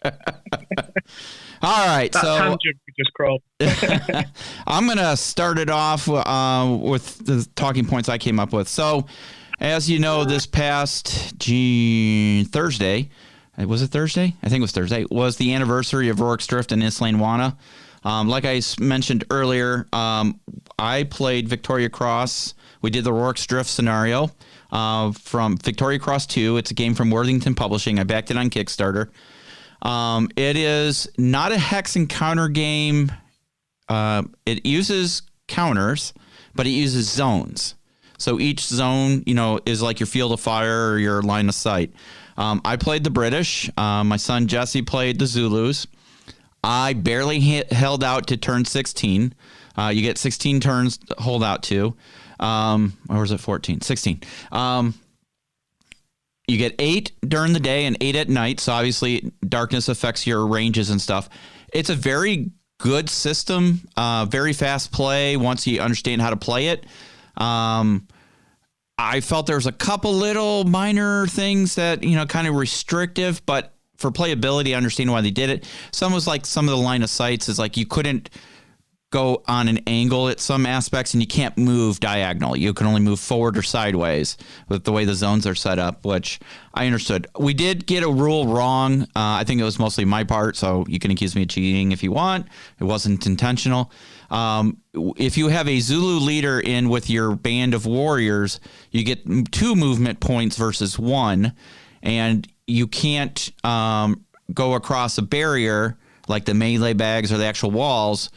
All right, that tangent we just crawled. I'm going to start it off with the talking points I came up with. So, as you know, this past Thursday, was it Thursday? I think it was Thursday, was the anniversary of Rorke's Drift and Islane Wana. Like I mentioned earlier, I played Victoria Cross. We did the Rorke's Drift scenario from Victoria Cross 2. It's a game from Worthington Publishing. I backed it on Kickstarter. It is not a hex and counter game. It uses counters, but it uses zones. So each zone, is like your field of fire or your line of sight. I played the British. My son Jesse played the Zulus. I barely held out to turn 16. You get 16 turns to hold out to. Or was it 14? 16. You get 8 during the day and 8 at night. So obviously darkness affects your ranges and stuff. It's a very good system, very fast play once you understand how to play it. I felt there was a couple little minor things that, kind of restrictive, but for playability, I understand why they did it. Some was like some of the line of sights is like you couldn't go on an angle at some aspects and you can't move diagonal. You can only move forward or sideways with the way the zones are set up, which I understood. We did get a rule wrong. I think it was mostly my part, so you can accuse me of cheating if you want. It wasn't intentional. If you have a Zulu leader in with your band of warriors, you get 2 movement points versus 1. And you can't go across a barrier like the melee bags or the actual walls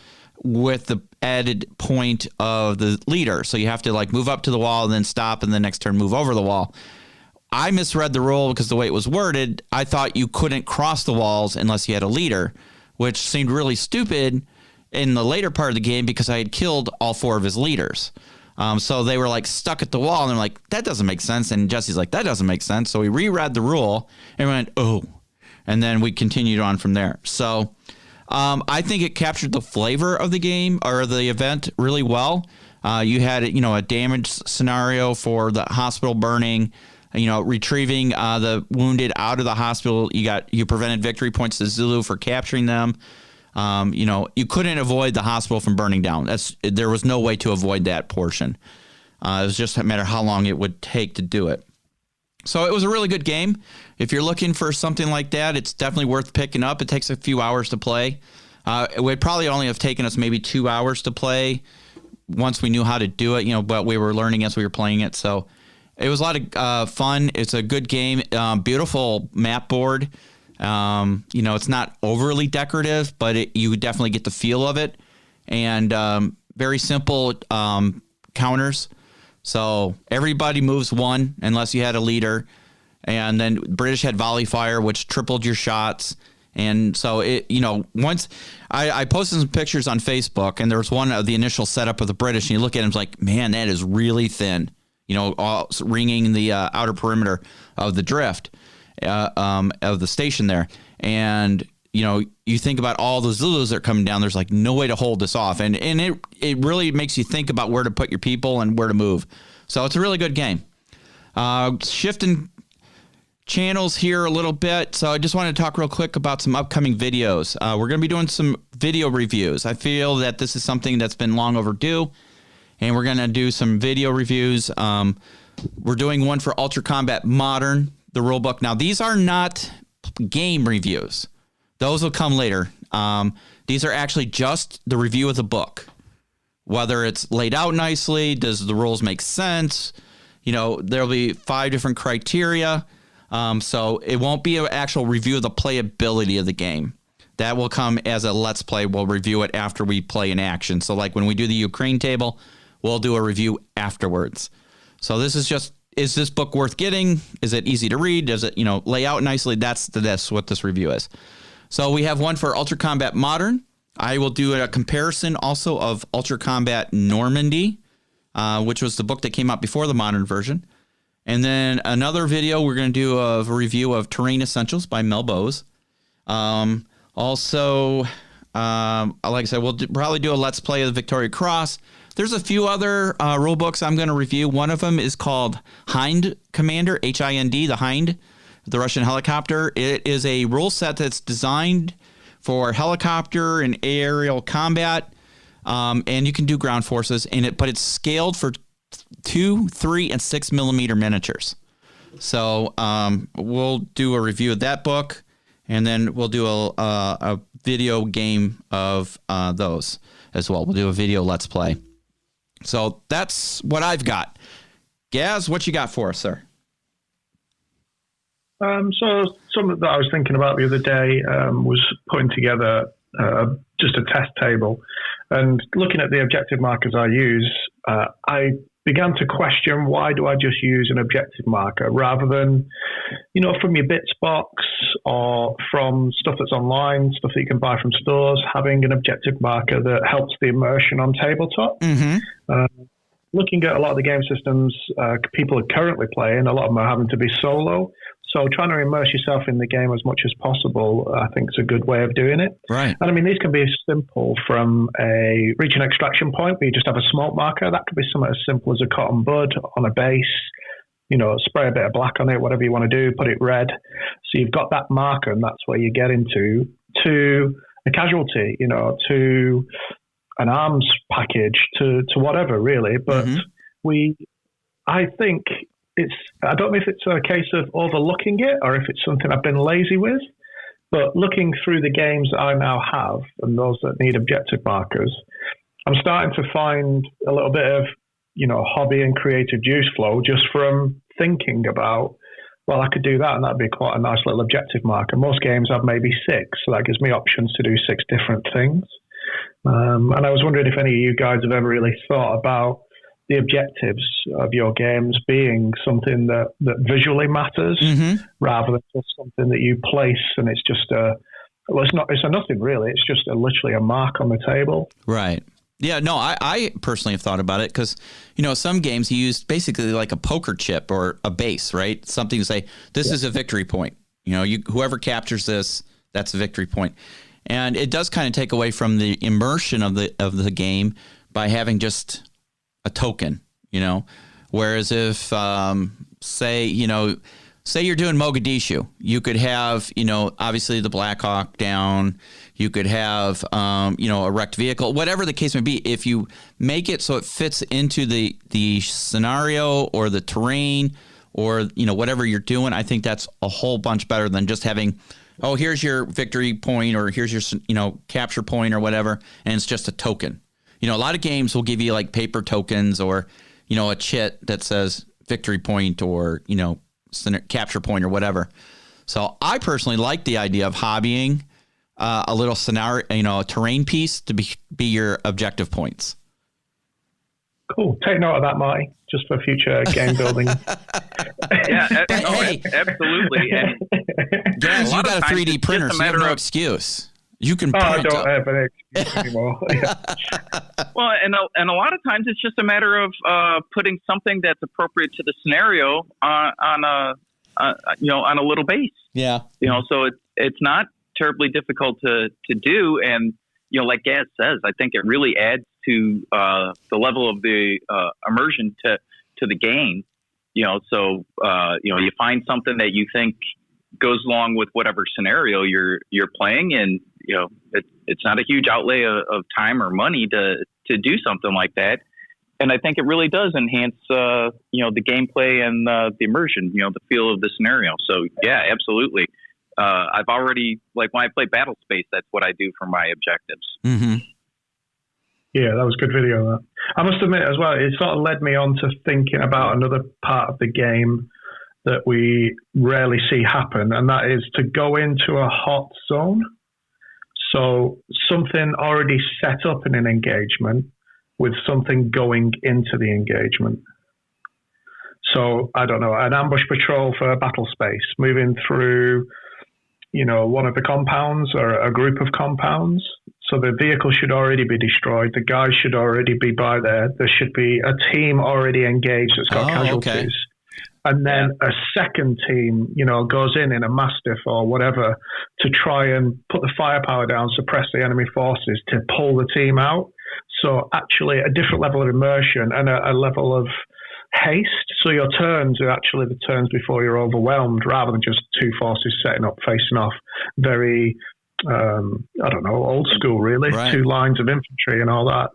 with the added point of the leader. So you have to like move up to the wall and then stop, and the next turn move over the wall. I misread the rule because the way it was worded, I thought you couldn't cross the walls unless you had a leader, which seemed really stupid in the later part of the game because I had killed all 4 of his leaders. So they were like stuck at the wall, and they're like, that doesn't make sense. And Jesse's like, that doesn't make sense. So we reread the rule and went, oh, and then we continued on from there. So I think it captured the flavor of the game or the event really well. You had, a damage scenario for the hospital burning, retrieving the wounded out of the hospital. You prevented victory points to Zulu for capturing them. You couldn't avoid the hospital from burning down. There was no way to avoid that portion. It was just a matter of how long it would take to do it. So it was a really good game. If you're looking for something like that, it's definitely worth picking up. It takes a few hours to play. It would probably only have taken us maybe 2 hours to play once we knew how to do it, but we were learning as we were playing it. So it was a lot of fun. It's a good game. Beautiful map board. It's not overly decorative, but you definitely get the feel of it. And very simple counters. So everybody moves 1 unless you had a leader. And then British had volley fire, which tripled your shots. And so once I posted some pictures on Facebook, and there was one of the initial setup of the British, and you look at it, it's like, man, that is really thin, all ringing the outer perimeter of the drift of the station there. And, you think about all the Zulus that are coming down, there's like no way to hold this off. And it really makes you think about where to put your people and where to move. So it's a really good game. Shifting channels here a little bit. So I just wanted to talk real quick about some upcoming videos. We're going to be doing some video reviews. I feel that this is something that's been long overdue, and we're going to do some video reviews. We're doing one for Ultra Combat Modern, the rulebook. Now, these are not game reviews. Those will come later. These are actually just the review of the book. Whether it's laid out nicely, does the rules make sense? There'll be 5 different criteria. So it won't be an actual review of the playability of the game. That will come as a Let's Play. We'll review it after we play in action. So like when we do the Ukraine table, we'll do a review afterwards. So this is just, is this book worth getting? Is it easy to read? Does it, lay out nicely? That's what this review is. So we have one for Ultra Combat Modern. I will do a comparison also of Ultra Combat Normandy, which was the book that came out before the modern version. And then another video, we're going to do a review of Terrain Essentials by Mel Bowes. Also, like I said, we'll probably do a Let's Play of the Victoria Cross. There's a few other rule books I'm going to review. One of them is called Hind Commander, H-I-N-D, the Hind, the Russian helicopter. It is a rule set that's designed for helicopter and aerial combat, and you can do ground forces in it, but it's scaled for 2, 3, and 6 millimeter miniatures. So we'll do a review of that book, and then we'll do a video game of those as well. We'll do a video Let's Play. So that's what I've got. Gaz, what you got for us, sir? So something that I was thinking about the other day was putting together just a test table. And looking at the objective markers I use, I began to question, why do I just use an objective marker rather than, from your bits box or from stuff that's online, stuff that you can buy from stores, having an objective marker that helps the immersion on tabletop. Mm-hmm. Looking at a lot of the game systems people are currently playing, a lot of them are having to be solo. So trying to immerse yourself in the game as much as possible, I think, is a good way of doing it. Right. And I mean, these can be simple from a reach and extraction point where you just have a smoke marker. That could be something as simple as a cotton bud on a base, spray a bit of black on it, whatever you want to do, put it red. So you've got that marker, and that's where you get into to a casualty, to an arms package, to whatever, really. But I think I don't know if it's a case of overlooking it or if it's something I've been lazy with, but looking through the games that I now have and those that need objective markers, I'm starting to find a little bit of, hobby and creative juice flow just from thinking about, well, I could do that, and that'd be quite a nice little objective marker. Most games have maybe 6, so that gives me options to do 6 different things. And I was wondering if any of you guys have ever really thought about the objectives of your games being something that visually matters, rather than just something that you place and it's just it's a nothing really. It's just literally a mark on the table. Right. Yeah, no, I personally have thought about it because, some games you use basically like a poker chip or a base, right? Something to say, this is a victory point. Whoever captures this, that's a victory point. And it does kind of take away from the immersion of the game by having just a token, Whereas if, say you're doing Mogadishu, you could have, obviously the Black Hawk down. You could have, a wrecked vehicle, whatever the case may be. If you make it so it fits into the scenario or the terrain or, whatever you're doing, I think that's a whole bunch better than just having, oh, here's your victory point or here's your, capture point or whatever. And it's just a token. A lot of games will give you like paper tokens or, a chit that says victory point or, capture point or whatever. So I personally like the idea of hobbying a little scenario, a terrain piece to be your objective points. Cool. Take note of that, Marty, just for future game building. Absolutely. And Gaz, you got a 3D printer, so you have no excuse. You can print I don't have an excuse anymore. Well, and a lot of times it's just a matter of putting something that's appropriate to the scenario on a little base. Yeah. So it's not terribly difficult to do, and like Gaz says, I think it really adds to the level of the immersion to the game. So you find something that you think goes along with whatever scenario you're playing, and it's not a huge outlay of time or money to do something like that. And I think it really does enhance the gameplay and the immersion, the feel of the scenario. So yeah, absolutely. I've already, like when I play Battle Space, that's what I do for my objectives. Mm-hmm. Yeah, that was a good video. That. I must admit as well, it sort of led me on to thinking about another part of the game that we rarely see happen, and that is to go into a hot zone. So something already set up in an engagement with something going into the engagement. So, I don't know, an ambush patrol for Battle Space, moving through, one of the compounds or a group of compounds. So the vehicle should already be destroyed. The guys should already be by there. There should be a team already engaged that's got casualties. Okay. And then a second team, goes in a Mastiff or whatever to try and put the firepower down, suppress the enemy forces to pull the team out. So actually a different level of immersion and a level of haste. So your turns are actually the turns before you're overwhelmed rather than just two forces setting up, facing off. Very, old school really. Right. 2 lines of infantry and all that.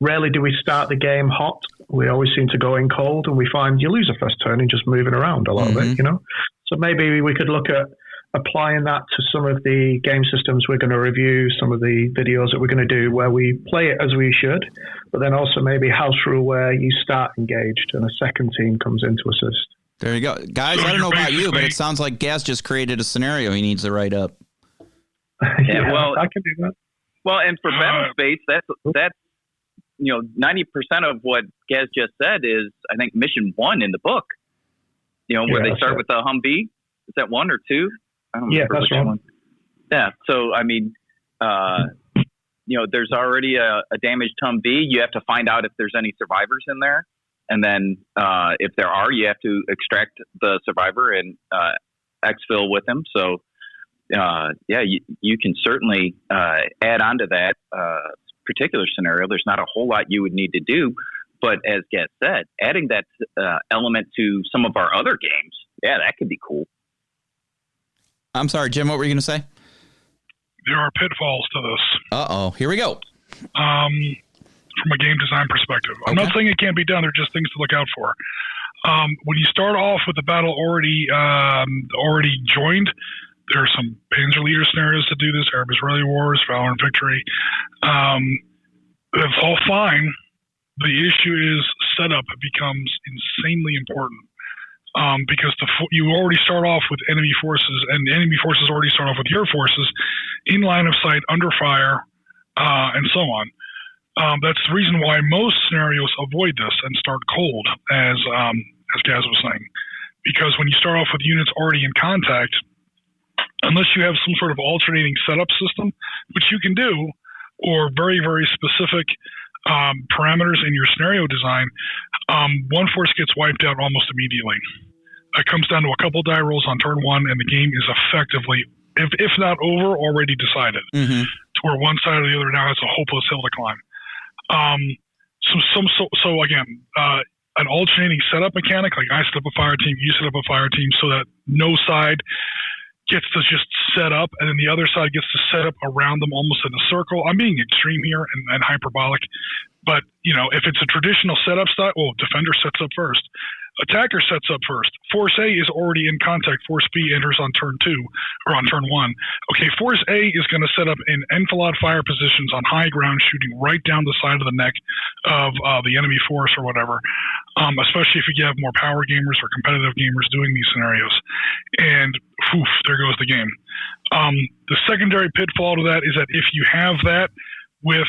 Rarely do we start the game hot. We always seem to go in cold, and we find you lose a first turn in just moving around a lot of it, So maybe we could look at applying that to some of the game systems we're going to review, some of the videos that we're going to do where we play it as we should, but then also maybe house rule where you start engaged and a second team comes in to assist. There you go. Guys, I don't know about you, but it sounds like Gaz just created a scenario he needs to write up. Yeah, well, I can do that. Well, and for Battle Space, that's 90% of what Gaz just said is, I think, mission 1 in the book. Where they start with the Humvee. Is that 1 or 2? I don't remember that's right. One. Yeah. So I mean, there's already a damaged Humvee. You have to find out if there's any survivors in there, and then if there are, you have to extract the survivor and exfil with him. So. You can certainly add on to that particular scenario. There's not a whole lot you would need to do, but as Gaz said, adding that element to some of our other games, that could be cool. I'm sorry, Jim, what were you going to say? There are pitfalls to this. Uh-oh, here we go. From a game design perspective. I'm not saying it can't be done. They're just things to look out for. When you start off with the battle already joined, there are some Panzer Leader scenarios to do this, Arab Israeli Wars, Valor and Victory. It's all fine. The issue is setup becomes insanely important. because you already start off with enemy forces, and the enemy forces already start off with your forces in line of sight, under fire, and so on. That's the reason why most scenarios avoid this and start cold, as Gaz was saying, because when you start off with units already in contact, unless you have some sort of alternating setup system, which you can do, or very, very specific parameters in your scenario design, one force gets wiped out almost immediately. It comes down to a couple die rolls on turn one, and the game is effectively, if not over, already decided. Mm-hmm. To where one side or the other now has a hopeless hill to climb. So again, an alternating setup mechanic, like I set up a fire team, you set up a fire team, so that no side gets to just set up, and then the other side gets to set up around them almost in a circle. I'm being extreme here and hyperbolic, but if it's a traditional setup style, defender sets up first, attacker sets up first. Force A is already in contact. Force B enters on turn 2 or on turn 1. Okay, Force A is going to set up in enfilade fire positions on high ground, shooting right down the side of the neck of the enemy force or whatever. Especially if you have more power gamers or competitive gamers doing these scenarios, and there goes the game. The secondary pitfall to that is that if you have that with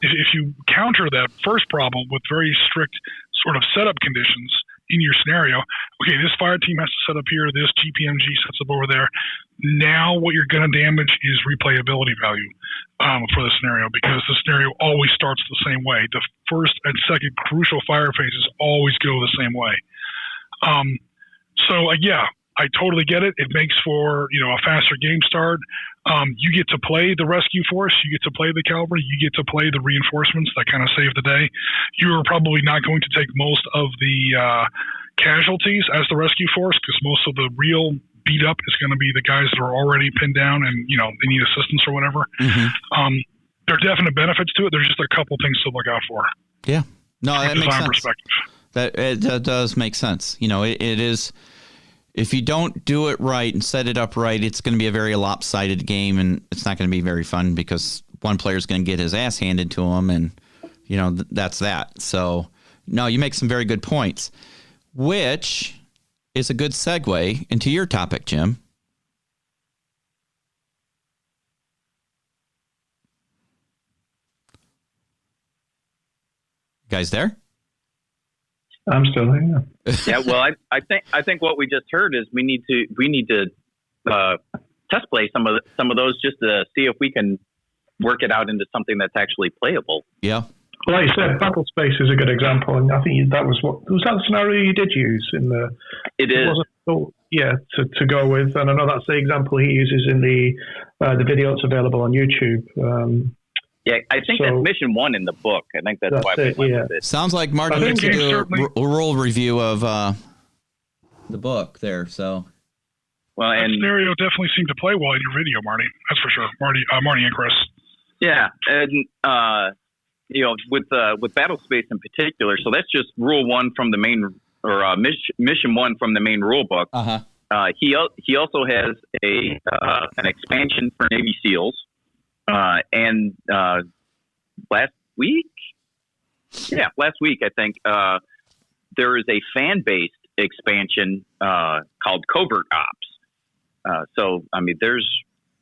if you counter that first problem with very strict sort of setup conditions in your scenario, okay, this fire team has to set up here, this GPMG sets up over there. Now what you're going to damage is replayability value for the scenario, because the scenario always starts the same way. The first and second crucial fire phases always go the same way. I totally get it. It makes for, a faster game start. You get to play the rescue force. You get to play the cavalry. You get to play the reinforcements that kind of save the day. You're probably not going to take most of the casualties as the rescue force, because most of the real beat up is going to be the guys that are already pinned down and, they need assistance or whatever. Mm-hmm. There are definite benefits to it. There's just a couple things to look out for. Yeah. No, that makes sense. Perspective. That does make sense. It is... If you don't do it right and set it up right, it's going to be a very lopsided game, and it's not going to be very fun because one player is going to get his ass handed to him, and, that's that. So, no, you make some very good points, which is a good segue into your topic, Jim. You guys there? I'm still here. Yeah, well, I think what we just heard is we need to test play some of those just to see if we can work it out into something that's actually playable. Yeah. Well, like you said, Battle Space is a good example, and I think that was that scenario you did use in the. It is. To go with, and I know that's the example he uses in the video that's available on YouTube. Yeah, I think that's mission 1 in the book. I think that's why we went with it. Sounds like Marty needs to do a role review of the book there. So, well, that scenario definitely seemed to play well in your video, Marty. That's for sure. Marty and Chris. Yeah, and with Battle Space in particular. So that's just rule 1 from the main, or mission 1 from the main rule book. He also has an expansion for Navy SEALs. And last week, I think, there is a fan-based expansion called Covert Ops. So, there's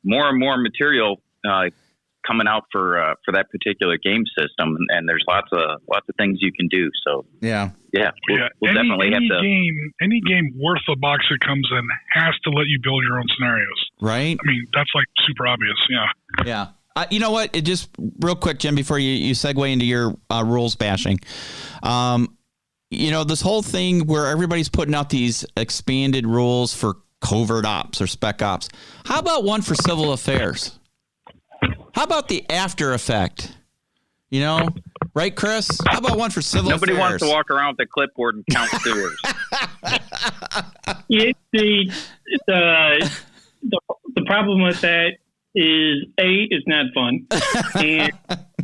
more and more material coming out for that particular game system, and there's lots of things you can do. So, we'll definitely have to. Any game worth the box it comes in has to let you build your own scenarios, right? That's like super obvious. Yeah. Yeah. You know what? Just real quick, Jim, before you segue into your rules bashing, this whole thing where everybody's putting out these expanded rules for covert ops or spec ops. How about one for civil affairs? How about the after effect? Right, Chris? How about one for civil affairs? Nobody wants to walk around with a clipboard and count sewers. The problem with that is A, it's not fun, and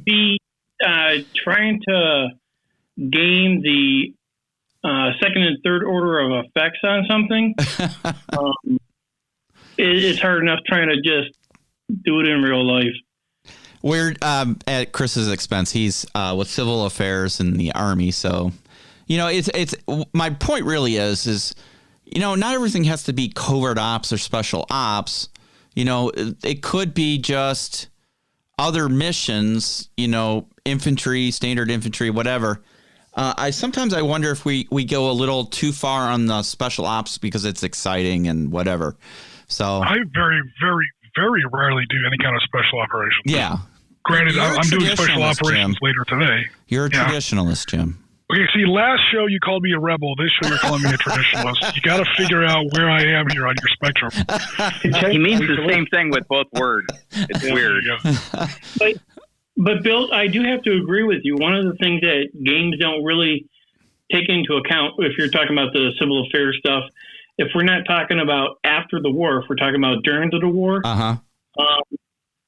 B, trying to game the second and third order of effects on something, it's hard enough trying to just do it in real life. We're at Chris's expense. He's with civil affairs in the Army, so it's my point really is, not everything has to be covert ops or special ops. It could be just other missions, infantry, standard infantry, whatever. Sometimes I wonder if we go a little too far on the special ops because it's exciting and whatever. So I very, very, very rarely do any kind of special operations. Yeah. Granted, I'm doing special operations later today. You're a traditionalist, Jim. Okay, see, last show you called me a rebel. This show you're calling me a traditionalist. You got to figure out where I am here on your spectrum. He means the same thing with both words. It's weird. But Bill, I do have to agree with you. One of the things that games don't really take into account, if you're talking about the civil affairs stuff, if we're not talking about after the war, if we're talking about during the war,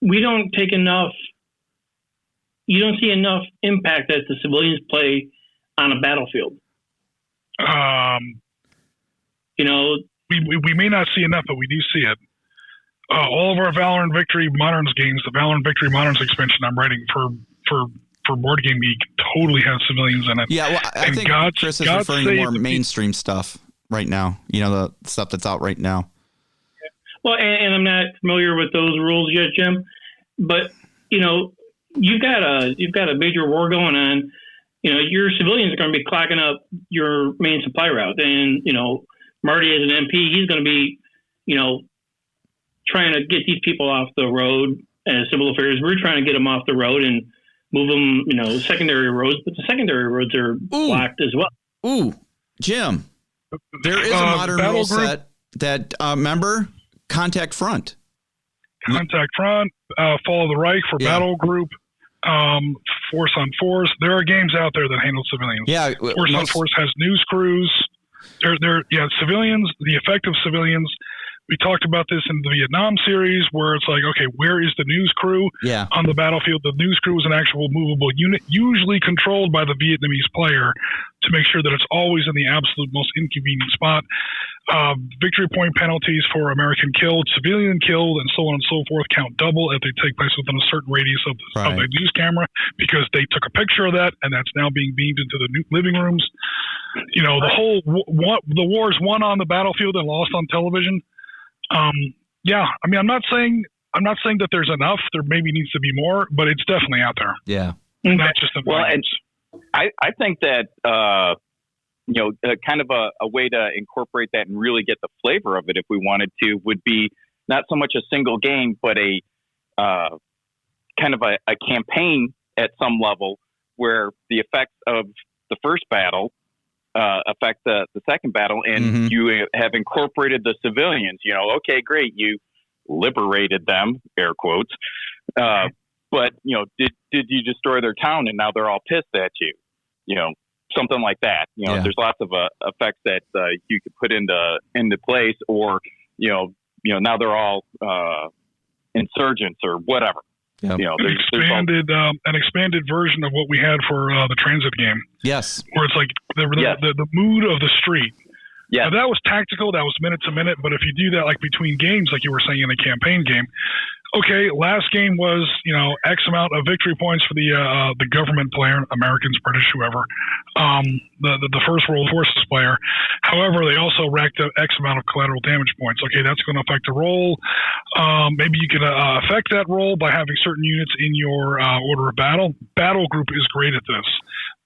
we don't take enough. You don't see enough impact that the civilians play on a battlefield. We may not see enough, but we do see it. All of our Valor and Victory Moderns games, the Valor and Victory Moderns expansion I'm writing for Board Game Geek, totally has civilians in it. Yeah, well, I think Chris is referring to more mainstream stuff right now. The stuff that's out right now. Well, and I'm not familiar with those rules yet, Jim. But you've got a major war going on. Your civilians are going to be clogging up your main supply route, and Marty as an MP, he's going to be trying to get these people off the road. As civil affairs, we're trying to get them off the road and move them, secondary roads, but the secondary roads are blocked as well. Ooh, Jim, there is a modern rule set that, remember, Contact Front. Contact Front, Follow the Reich for Battle Group, Force on Force. There are games out there that handle civilians. Yeah, Force on Force has news crews. Civilians, the effect of civilians. We talked about this in the Vietnam series where it's like, okay, where is the news crew on the battlefield? The news crew is an actual movable unit, usually controlled by the Vietnamese player to make sure that it's always in the absolute most inconvenient spot. Victory point penalties for American killed, civilian killed, and so on and so forth count double if they take place within a certain radius of the news camera because they took a picture of that and that's now being beamed into the living rooms. The war is won on the battlefield and lost on television. I'm not saying that there's enough. There maybe needs to be more, but it's definitely out there. Yeah. And that's just I think that kind of a way to incorporate that and really get the flavor of it, if we wanted to, would be not so much a single game, but a kind of a campaign at some level where the effects of the first battle affect the second battle, and you have incorporated the civilians. Okay, great, you liberated them, air quotes, but did you destroy their town and now they're all pissed at you? Something like that. There's lots of effects that you could put into place, or now they're all insurgents or whatever. Yep. An expanded version of what we had for the transit game. Yes, where it's like the mood of the street. Yeah, that was tactical. That was minute to minute. But if you do that like between games, like you were saying in a campaign game, okay, last game was X amount of victory points for the government player, Americans, British, whoever, the First World Forces player. However, they also racked up X amount of collateral damage points. Okay, that's going to affect the roll. Maybe you can affect that roll by having certain units in your order of battle. Battle group is great at this.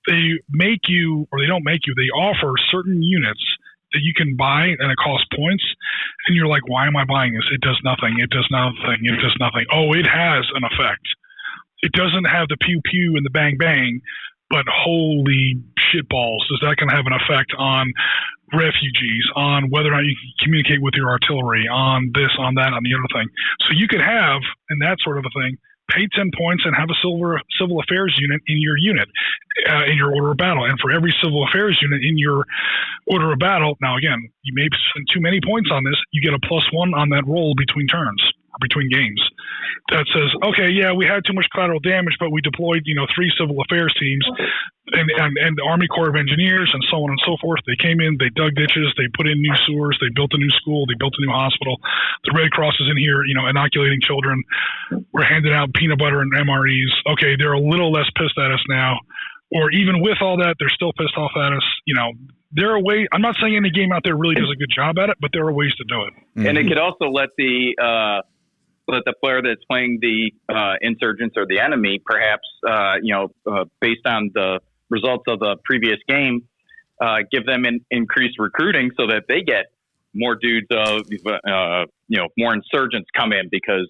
They make you, or they don't make you, they offer certain units that you can buy and it costs points, and you're like, why am I buying this? It does nothing. It does nothing. It does nothing. Oh, it has an effect. It doesn't have the pew pew and the bang bang, but holy shitballs, is that going to have an effect on refugees, on whether or not you can communicate with your artillery, on this, on that, on the other thing. So you could have, in that sort of a thing, pay 10 points and have a civil affairs unit in your unit, in your order of battle. And for every civil affairs unit in your order of battle, now again, you may spend too many points on this, you get a +1 on that roll between turns, or between games. That says, okay, yeah, we had too much collateral damage, but we deployed, 3 civil affairs teams and the Army Corps of Engineers and so on and so forth. They came in, they dug ditches, they put in new sewers, they built a new school, they built a new hospital. The Red Cross is in here, inoculating children. We're handing out peanut butter and MREs. Okay, they're a little less pissed at us now. or even with all that, they're still pissed off at us. You know, there are ways. I'm not saying any game out there really does a good job at it, but there are ways to do it. Mm-hmm. And it could also let the player that's playing the insurgents or the enemy, perhaps, based on the results of the previous game, give them increased recruiting so that they get more dudes, more insurgents come in because,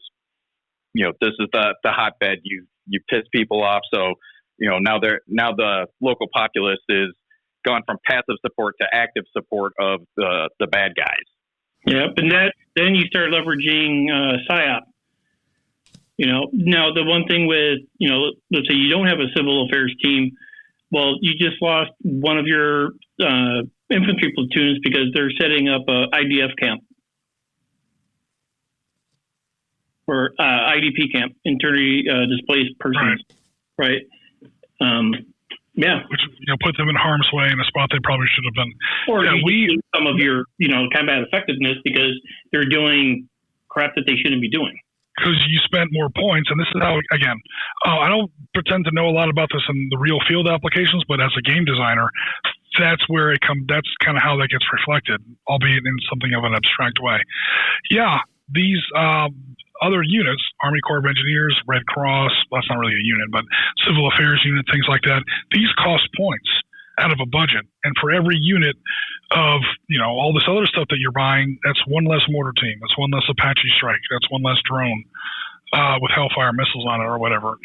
this is the hotbed. You piss people off. So, now the local populace is gone from passive support to active support of the bad guys. Yep. And then you start leveraging PSYOP. Now the one thing with, let's say you don't have a civil affairs team. Well, you just lost one of your infantry platoons because they're setting up a IDF camp or IDP camp, internally displaced persons, right? Which put them in harm's way in a spot they probably should have been. Or you some of your combat effectiveness because they're doing crap that they shouldn't be doing. Because you spent more points, and this is how, again, I don't pretend to know a lot about this in the real field applications, but as a game designer, that's where it comes. That's kind of how that gets reflected, albeit in something of an abstract way. Yeah, these other units, Army Corps of Engineers, Red Cross, well, that's not really a unit, but Civil Affairs unit, things like that, these cost points out of a budget. And for every unit of, all this other stuff that you're buying, that's one less mortar team. That's one less Apache strike. That's one less drone with Hellfire missiles on it or whatever,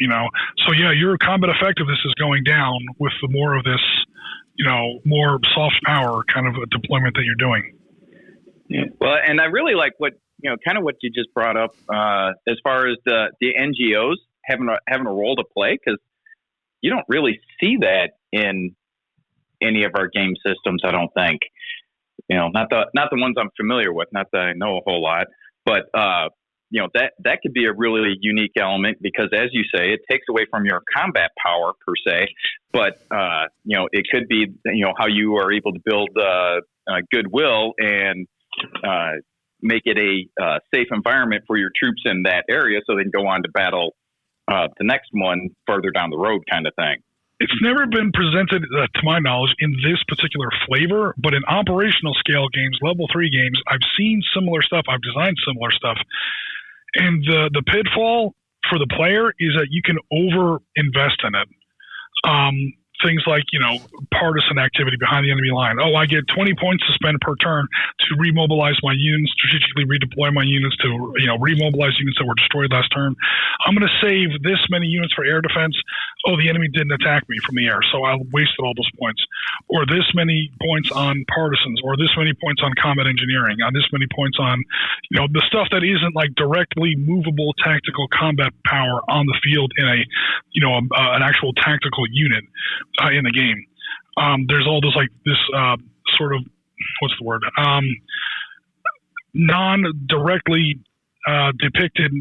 So, yeah, your combat effectiveness is going down with the more of this, more soft power kind of a deployment that you're doing. Yeah. Well, and I really like what, kind of what you just brought up as far as the NGOs having a role to play, because you don't really see that in any of our game systems, I don't think. Not the ones I'm familiar with, not that I know a whole lot, but that could be a really unique element because, as you say, it takes away from your combat power per se, but it could be how you are able to build goodwill and make it a safe environment for your troops in that area, so they can go on to battle the next one further down the road, kind of thing. It's never been presented, to my knowledge, in this particular flavor, but in operational scale games, level 3 games, I've seen similar stuff. I've designed similar stuff. And the pitfall for the player is that you can over-invest in it. Things like, partisan activity behind the enemy line. Oh, I get 20 points to spend per turn to remobilize my units, strategically redeploy my units to, remobilize units that were destroyed last turn. I'm going to save this many units for air defense. Oh, the enemy didn't attack me from the air, so I wasted all those points. Or this many points on partisans, or this many points on combat engineering, on this many points on, the stuff that isn't like directly movable tactical combat power on the field in an actual tactical unit. In the game, there's all this sort of non-directly depicted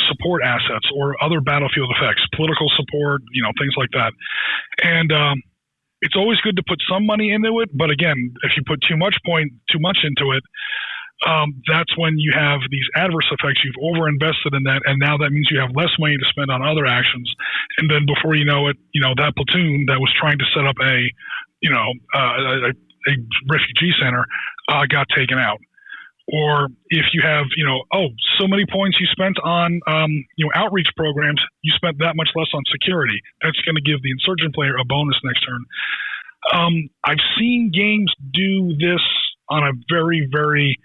support assets or other battlefield effects, political support, things like that. And it's always good to put some money into it, but again, if you put too much into it, that's when you have these adverse effects. You've overinvested in that, and now that means you have less money to spend on other actions. And then before you know it, that platoon that was trying to set up a refugee center got taken out. Or if you have, so many points you spent on, outreach programs, you spent that much less on security. That's going to give the insurgent player a bonus next turn. I've seen games do this on a very, very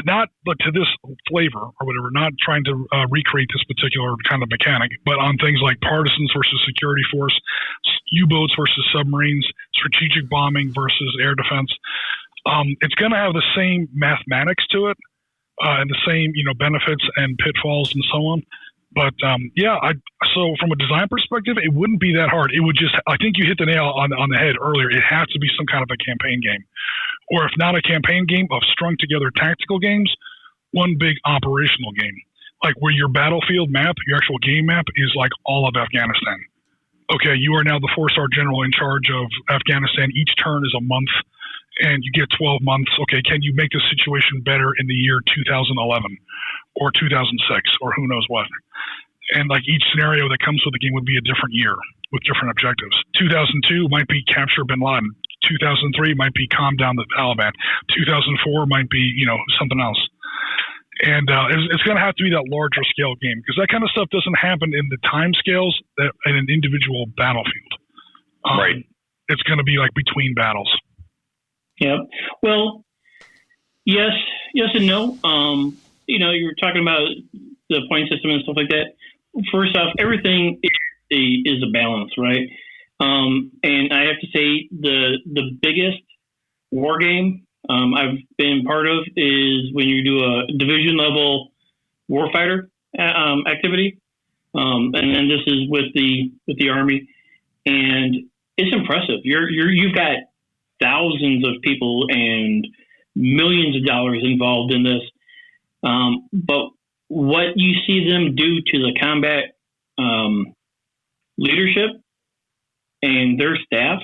not to this flavor or whatever, not trying to recreate this particular kind of mechanic, but on things like partisans versus security force, U-boats versus submarines, strategic bombing versus air defense. It's going to have the same mathematics to it and the same, benefits and pitfalls and so on. But so from a design perspective, it wouldn't be that hard. It would just, I think you hit the nail on the head earlier. It has to be some kind of a campaign game. Or if not a campaign game, of strung together tactical games, one big operational game. Like where your battlefield map, your actual game map is like all of Afghanistan. Okay, you are now the 4-star general in charge of Afghanistan. Each turn is a month and you get 12 months. Okay, can you make the situation better in the year 2011 or 2006 or who knows what? And like each scenario that comes with the game would be a different year. with different objectives. 2002 might be capture bin Laden. 2003 might be calm down the Taliban. 2004 might be, something else. And it's going to have to be that larger scale game, because that kind of stuff doesn't happen in the time scales that in an individual battlefield. Right. It's going to be like between battles. Yeah. Well, yes and no. You were talking about the point system and stuff like that. First off, everything is a balance, right? And I have to say the biggest war game I've been part of is when you do a division level warfighter activity, and then this is with the Army, and it's impressive. You've got thousands of people and millions of dollars involved in this, but what you see them do to the combat leadership and their staff,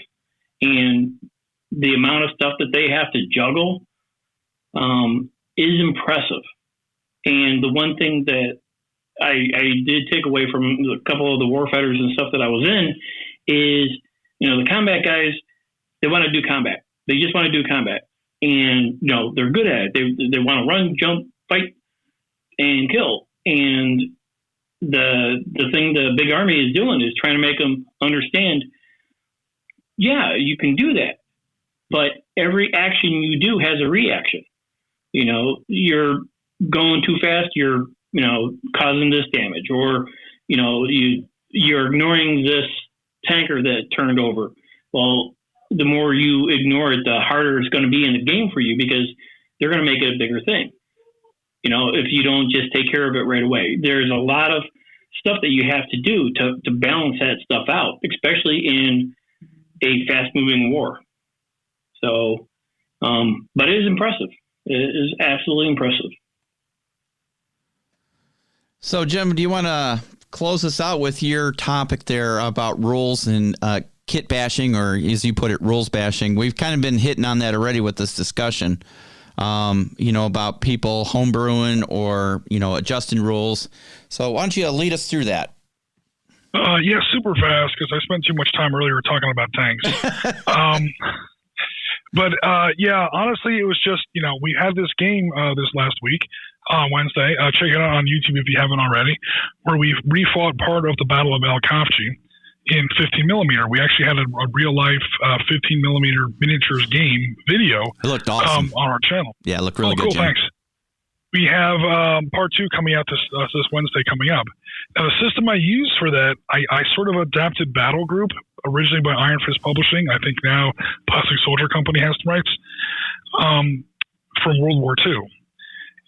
and the amount of stuff that they have to juggle is impressive. And the one thing that I did take away from a couple of the warfighters and stuff that I was in is, the combat guys, they want to do combat. They just want to do combat. And, they're good at it. They want to run, jump, fight, and kill. And the thing the big army is doing is trying to make them understand, yeah, you can do that. But every action you do has a reaction. You're going too fast, you're, causing this damage, or, you're ignoring this tanker that turned over. Well, the more you ignore it, the harder it's going to be in the game for you, because they're going to make it a bigger thing. If you don't just take care of it right away. There's a lot of stuff that you have to do to balance that stuff out, especially in a fast-moving war. So, but it is impressive. It is absolutely impressive. So, Jim, do you want to close us out with your topic there about rules and kit bashing, or as you put it, rules bashing? We've kind of been hitting on that already with this discussion, about people homebrewing or, adjusting rules. So why don't you lead us through that? Yeah, super fast, because I spent too much time earlier talking about tanks. But honestly, it was just, we had this game this last week on Wednesday. Check it out on YouTube if you haven't already, where we refought part of the Battle of Al-Kafji in 15 millimeter. We actually had a real life 15 millimeter miniatures game video. It looked awesome on our channel. Yeah, it looked really good. Cool, Jim. thanks. We have part 2 coming out this Wednesday coming up. Now, the system I used for that, I sort of adapted Battle Group, originally by Iron Fist Publishing. I think now Plastic Soldier Company has the rights, from World War II.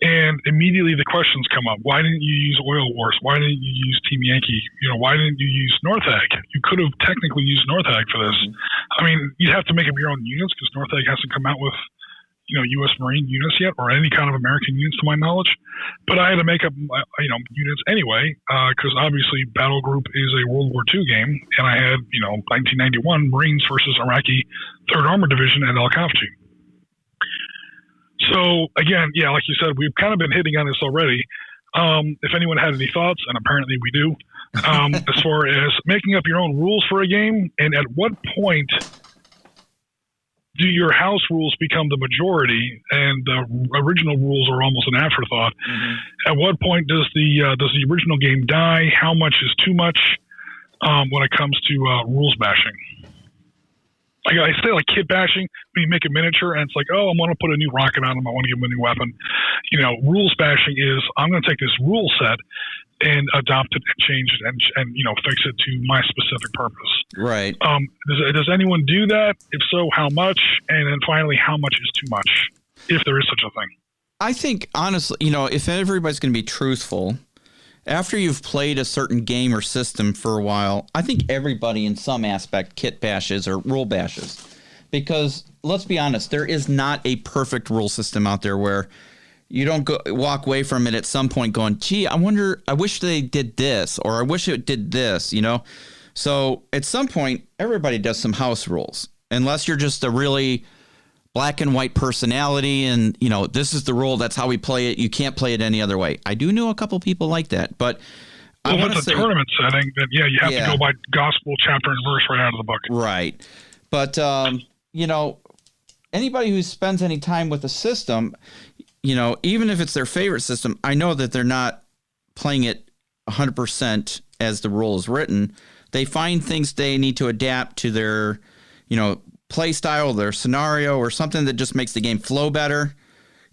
And immediately the questions come up. Why didn't you use Oil Wars? Why didn't you use Team Yankee? Why didn't you use Northag? You could have technically used Northag for this. I mean, you'd have to make up your own units, because Northag hasn't come out with U.S. Marine units yet, or any kind of American units to my knowledge. But I had to make up, units anyway, because obviously Battle Group is a World War II game, and I had, 1991 Marines versus Iraqi 3rd Armored Division at Al-Kafji. So again, yeah, like you said, we've kind of been hitting on this already. If anyone had any thoughts, and apparently we do, as far as making up your own rules for a game, and at what point do your house rules become the majority and the original rules are almost an afterthought? Mm-hmm. At what point does the original game die? How much is too much when it comes to rules bashing? Like I say, like kit bashing, when you make a miniature and it's like, oh, I want to put a new rocket on him, I want to give him a new weapon. Rules bashing is, I'm going to take this rule set and adopt it and change it and fix it to my specific purpose. Right. Does anyone do that? If so, how much? And then finally, how much is too much, if there is such a thing? I think, honestly, if everybody's going to be truthful, after you've played a certain game or system for a while, I think everybody in some aspect kit bashes or rule bashes. Because let's be honest, there is not a perfect rule system out there where you don't walk away from it at some point going, gee, I wish they did this, or I wish it did this, So at some point, everybody does some house rules, unless you're just a really black and white personality and, this is the rule, that's how we play it. You can't play it any other way. I do know a couple people like that, but Well, if it's a tournament setting, then you have to go by gospel, chapter, and verse right out of the book. Right. But, anybody who spends any time with the system, even if it's their favorite system, I know that they're not playing it 100% as the rule is written. They find things they need to adapt to their, play style, their scenario, or something that just makes the game flow better.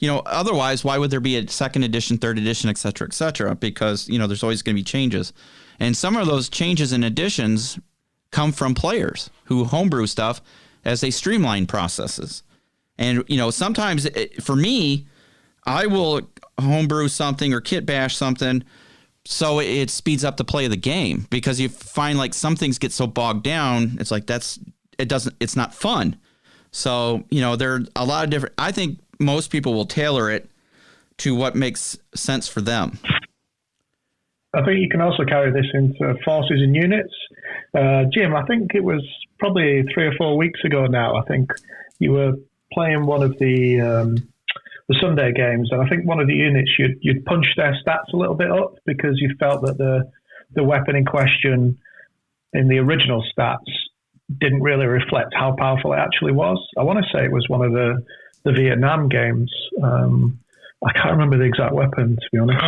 Otherwise, why would there be a second edition, third edition, et cetera, because, there's always going to be changes. And some of those changes and additions come from players who homebrew stuff as they streamline processes. And, sometimes for me, I will homebrew something or kit bash something so it speeds up the play of the game, because you find like some things get so bogged down. It's like it's not fun. So, there are a lot of different, I think most people will tailor it to what makes sense for them. I think you can also carry this into forces and units. Jim, I think it was probably 3 or 4 weeks ago now. I think you were playing one of the Sunday games, and I think one of the units you'd punch their stats a little bit up because you felt that the weapon in question in the original stats didn't really reflect how powerful it actually was. I want to say it was one of the Vietnam games. I can't remember the exact weapon, to be honest.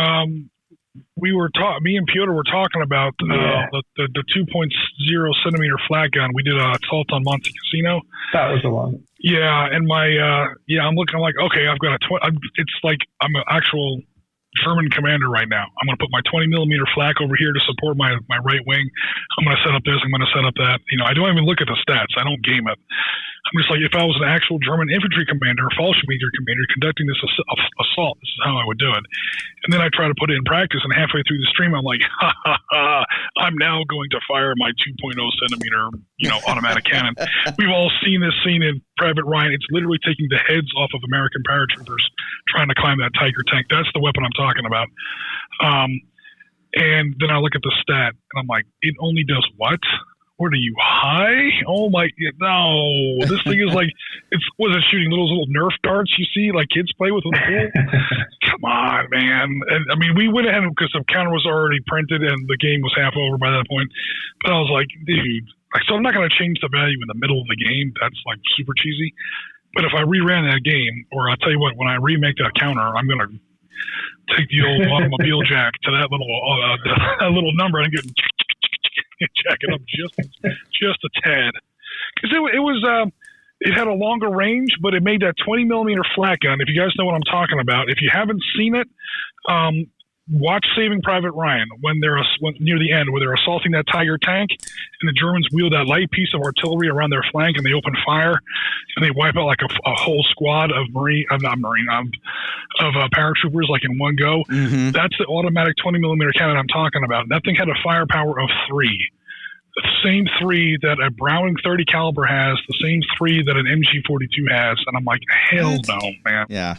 Me and Piotr were talking about the 2.0 centimeter flat gun. We did a assault on Monte Cassino. That was the one. Yeah, and I'm like, okay, I've got it's like I'm an actual German commander right now. I'm going to put my 20 millimeter flak over here to support my right wing. I'm going to set up this. I'm going to set up that. I don't even look at the stats. I don't game it. I'm just like, if I was an actual German infantry commander, Fallschirmjäger commander conducting this assault, this is how I would do it. And then I try to put it in practice, and halfway through the stream, I'm like, I'm now going to fire my 2.0 centimeter, automatic cannon. We've all seen this scene in Private Ryan. It's literally taking the heads off of American paratroopers trying to climb that Tiger tank. That's the weapon I'm talking about. And then I look at the stat, and I'm like, it only does what? What are you, high? Oh my, no. This thing is like, was it shooting those little Nerf darts you see like kids play with in the pool? Come on, man. And I mean, we went ahead because the counter was already printed and the game was half over by that point. But I was like, dude, so I'm not going to change the value in the middle of the game. That's like super cheesy. But if I reran that game, or I'll tell you what, when I remake that counter, I'm going to take the old automobile jack to that little number and get jack it up just a tad, because it had a longer range, but it made that 20 millimeter flat gun. If you guys know what I'm talking about, if you haven't seen it, watch Saving Private Ryan when near the end where they're assaulting that Tiger tank, and the Germans wheel that light piece of artillery around their flank, and they open fire, and they wipe out like a whole squad of paratroopers like in one go. Mm-hmm. That's the automatic 20 millimeter cannon I'm talking about. That thing had a firepower of 3. The same 3 that a Browning 30 caliber has, the same 3 that an MG42 has, and I'm like, hell no, man. Yeah.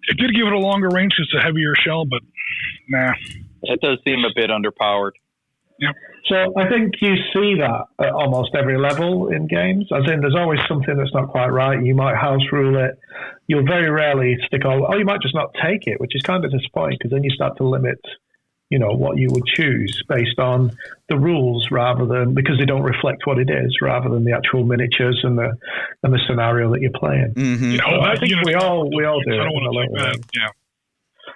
It did give it a longer range. It's a heavier shell, but nah. It does seem a bit underpowered. Yep. So I think you see that at almost every level in games. As in, there's always something that's not quite right. You might house rule it. You'll very rarely stick you might just not take it, which is kind of disappointing, because then you start to limit, what you would choose based on the rules rather than, because they don't reflect what it is, rather than the actual miniatures and the scenario that you're playing. Mm-hmm. So I think we all do it. Yeah.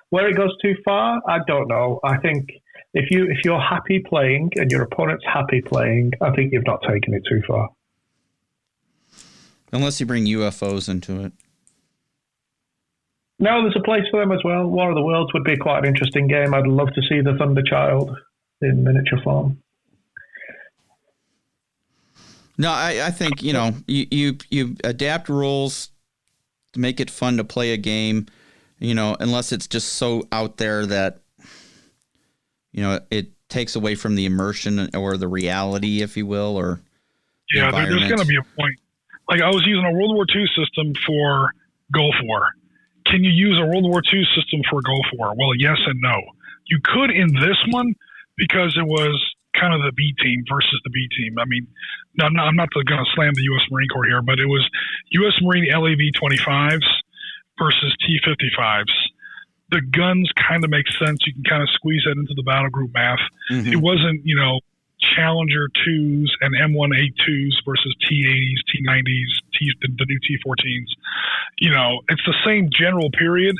Where it goes too far, I don't know. I think if you're happy playing and your opponent's happy playing, I think you've not taken it too far. Unless you bring UFOs into it. No, there's a place for them as well. War of the Worlds would be quite an interesting game. I'd love to see the Thunderchild in miniature form. No, I think, you adapt rules to make it fun to play a game, unless it's just so out there that, it takes away from the immersion or the reality, if you will, or there's going to be a point. Like I was using a World War II system for Gulf War. Can you use a World War II system for Gulf War? Well, yes and no. You could in this one, because it was kind of the B team versus the B team. I mean, I'm not going to slam the U.S. Marine Corps here, but it was U.S. Marine LAV 25s versus T-55s. The guns kind of make sense. You can kind of squeeze that into the battle group math. Mm-hmm. It wasn't, Challenger 2s and M1A2s versus T80s, T90s, the new T14s. It's the same general period,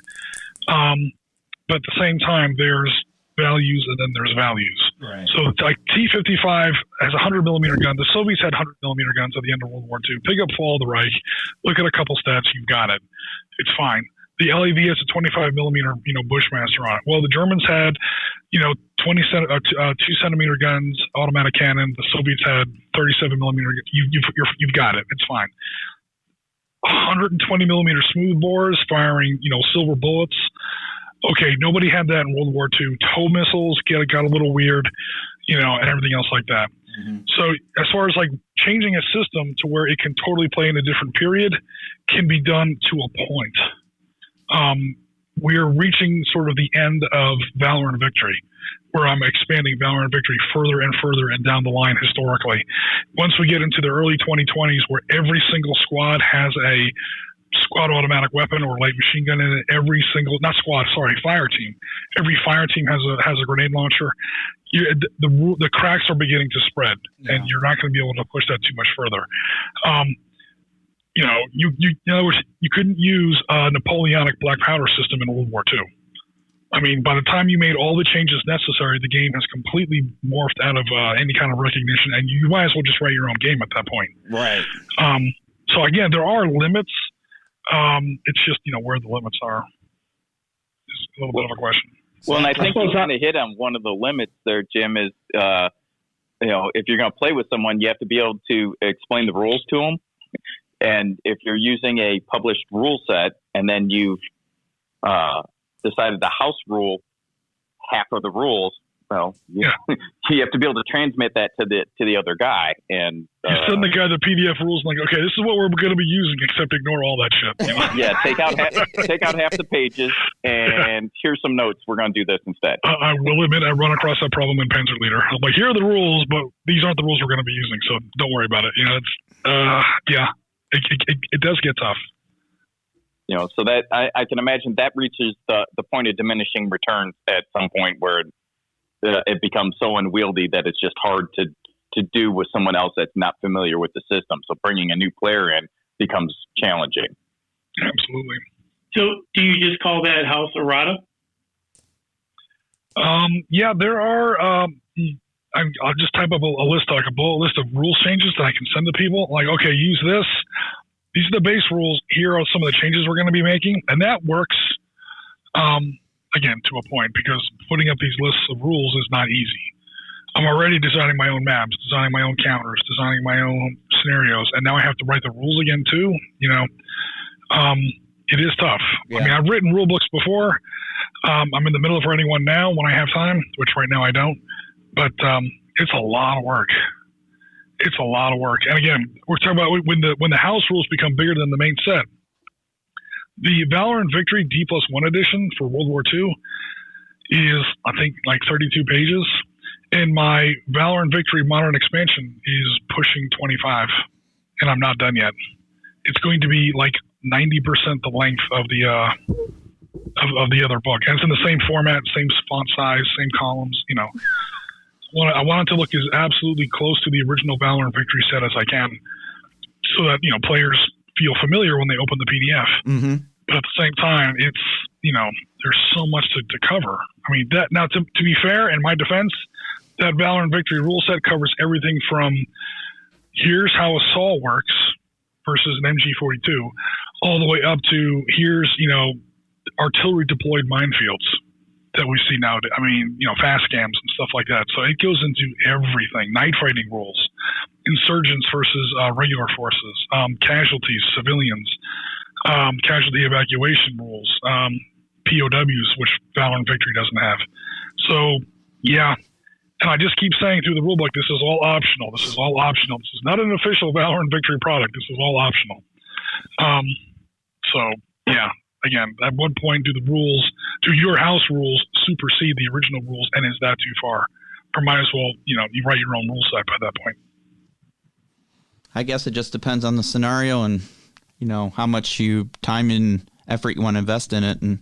but at the same time, there's values and then there's values. Right. So it's like T55 has a 100 millimeter gun. The Soviets had 100 millimeter guns at the end of World War II. Pick up Fall of the Reich. Look at a couple stats. You've got it. It's fine. The LAV has a 25 millimeter, Bushmaster on it. Well, the Germans had, 2 centimeter guns, automatic cannon. The Soviets had 37 millimeter. You've got it. It's fine. 120 millimeter smoothbores firing, silver bullets. Okay, nobody had that in World War II. Tow missiles got a little weird, and everything else like that. Mm-hmm. So as far as like changing a system to where it can totally play in a different period can be done to a point. We're reaching sort of the end of Valor and Victory, where I'm expanding Valor and Victory further and further and down the line historically. Once we get into the early 2020s, where every single squad has a squad automatic weapon or light machine gun in it, fire team. Every fire team has a grenade launcher. The cracks are beginning to spread, and you're not going to be able to push that too much further. In other words, you couldn't use a Napoleonic black powder system in World War II. I mean, by the time you made all the changes necessary, the game has completely morphed out of any kind of recognition, and you might as well just write your own game at that point. Right. So again, there are limits. It's just, where the limits are is a little bit of a question. Well, and I think you kind of hit on one of the limits there, Jim, is, if you're going to play with someone, you have to be able to explain the rules to them. And if you're using a published rule set and then you've decided to house rule half of the rules, well, you have to be able to transmit that to the other guy. And you send the guy the PDF rules and like, okay, this is what we're going to be using, except ignore all that shit. Yeah, take out half the pages, and here's some notes. We're going to do this instead. I will admit I run across that problem in Panzer Leader. I'm like, here are the rules, but these aren't the rules we're going to be using, so don't worry about it. It does get tough. So that I can imagine that reaches the point of diminishing returns at some point where it becomes so unwieldy that it's just hard to do with someone else that's not familiar with the system. So bringing a new player in becomes challenging. Absolutely. So do you just call that House Errata? There are. I'll just type up a list, like a bullet list of rules changes that I can send to people. Like, okay, use this. These are the base rules. Here are some of the changes we're going to be making. And that works, again, to a point, because putting up these lists of rules is not easy. I'm already designing my own maps, designing my own counters, designing my own scenarios, and now I have to write the rules again, too. It is tough. Yeah. I mean, I've written rule books before. I'm in the middle of writing one now when I have time, which right now I don't. But it's a lot of work. It's a lot of work. And again, we're talking about when the house rules become bigger than the main set. The Valor and Victory D+1 edition for World War II is, I think, like 32 pages. And my Valor and Victory Modern Expansion is pushing 25. And I'm not done yet. It's going to be like 90% the length of the other book. And it's in the same format, same font size, same columns, I want it to look as absolutely close to the original Valor and Victory set as I can, so that players feel familiar when they open the PDF. Mm-hmm. But at the same time, it's there's so much to cover. I mean, that now to be fair, in my defense, that Valor and Victory rule set covers everything from here's how assault works versus an MG42, all the way up to here's artillery deployed minefields that we see now. I mean, fast scams and stuff like that. So it goes into everything. Night fighting rules, insurgents versus regular forces, casualties, civilians, casualty evacuation rules, POWs, which Valor and Victory doesn't have. So, yeah. And I just keep saying through the rulebook, this is all optional. This is all optional. This is not an official Valor and Victory product. This is all optional. Again, at what point do your house rules supersede the original rules, and is that too far? Or might as well, you write your own rule set by that point. I guess it just depends on the scenario and, how much time and effort you want to invest in it. And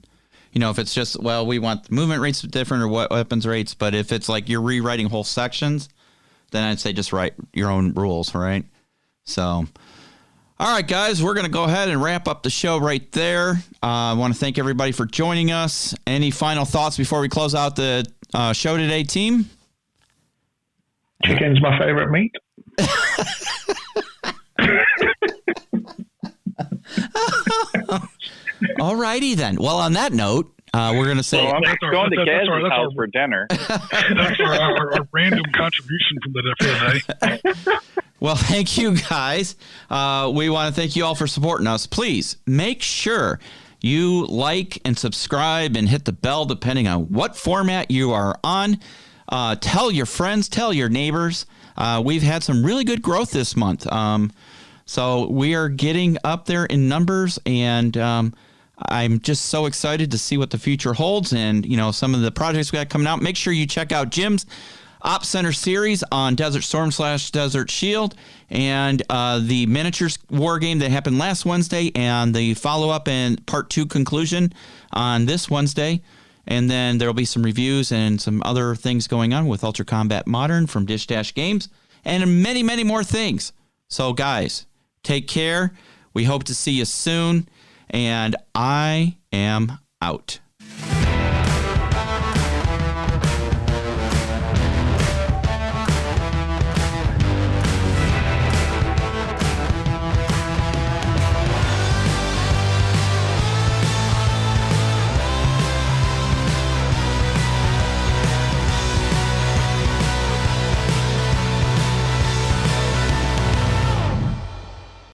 if it's just, well, we want the movement rates different or what weapons rates, but if it's like you're rewriting whole sections, then I'd say just write your own rules, right? So, all right, guys, we're going to go ahead and wrap up the show right there. I want to thank everybody for joining us. Any final thoughts before we close out the show today, team? Chicken's my favorite meat. All righty then. Well, on that note, we're going to say... Well, I'm going to Gaz's house for dinner. That's our random contribution from the day. Well, thank you, guys. We want to thank you all for supporting us. Please make sure you like and subscribe and hit the bell depending on what format you are on. Tell your friends, tell your neighbors. We've had some really good growth this month. So we are getting up there in numbers, and I'm just so excited to see what the future holds and, some of the projects we got coming out. Make sure you check out Jim's Op Center series on Desert Storm / Desert Shield and the miniatures war game that happened last Wednesday and the follow-up and part 2 conclusion on this Wednesday. And then there will be some reviews and some other things going on with Ultra Combat Modern from Dish Dash Games and many, many more things. So, guys, take care. We hope to see you soon. And I am out.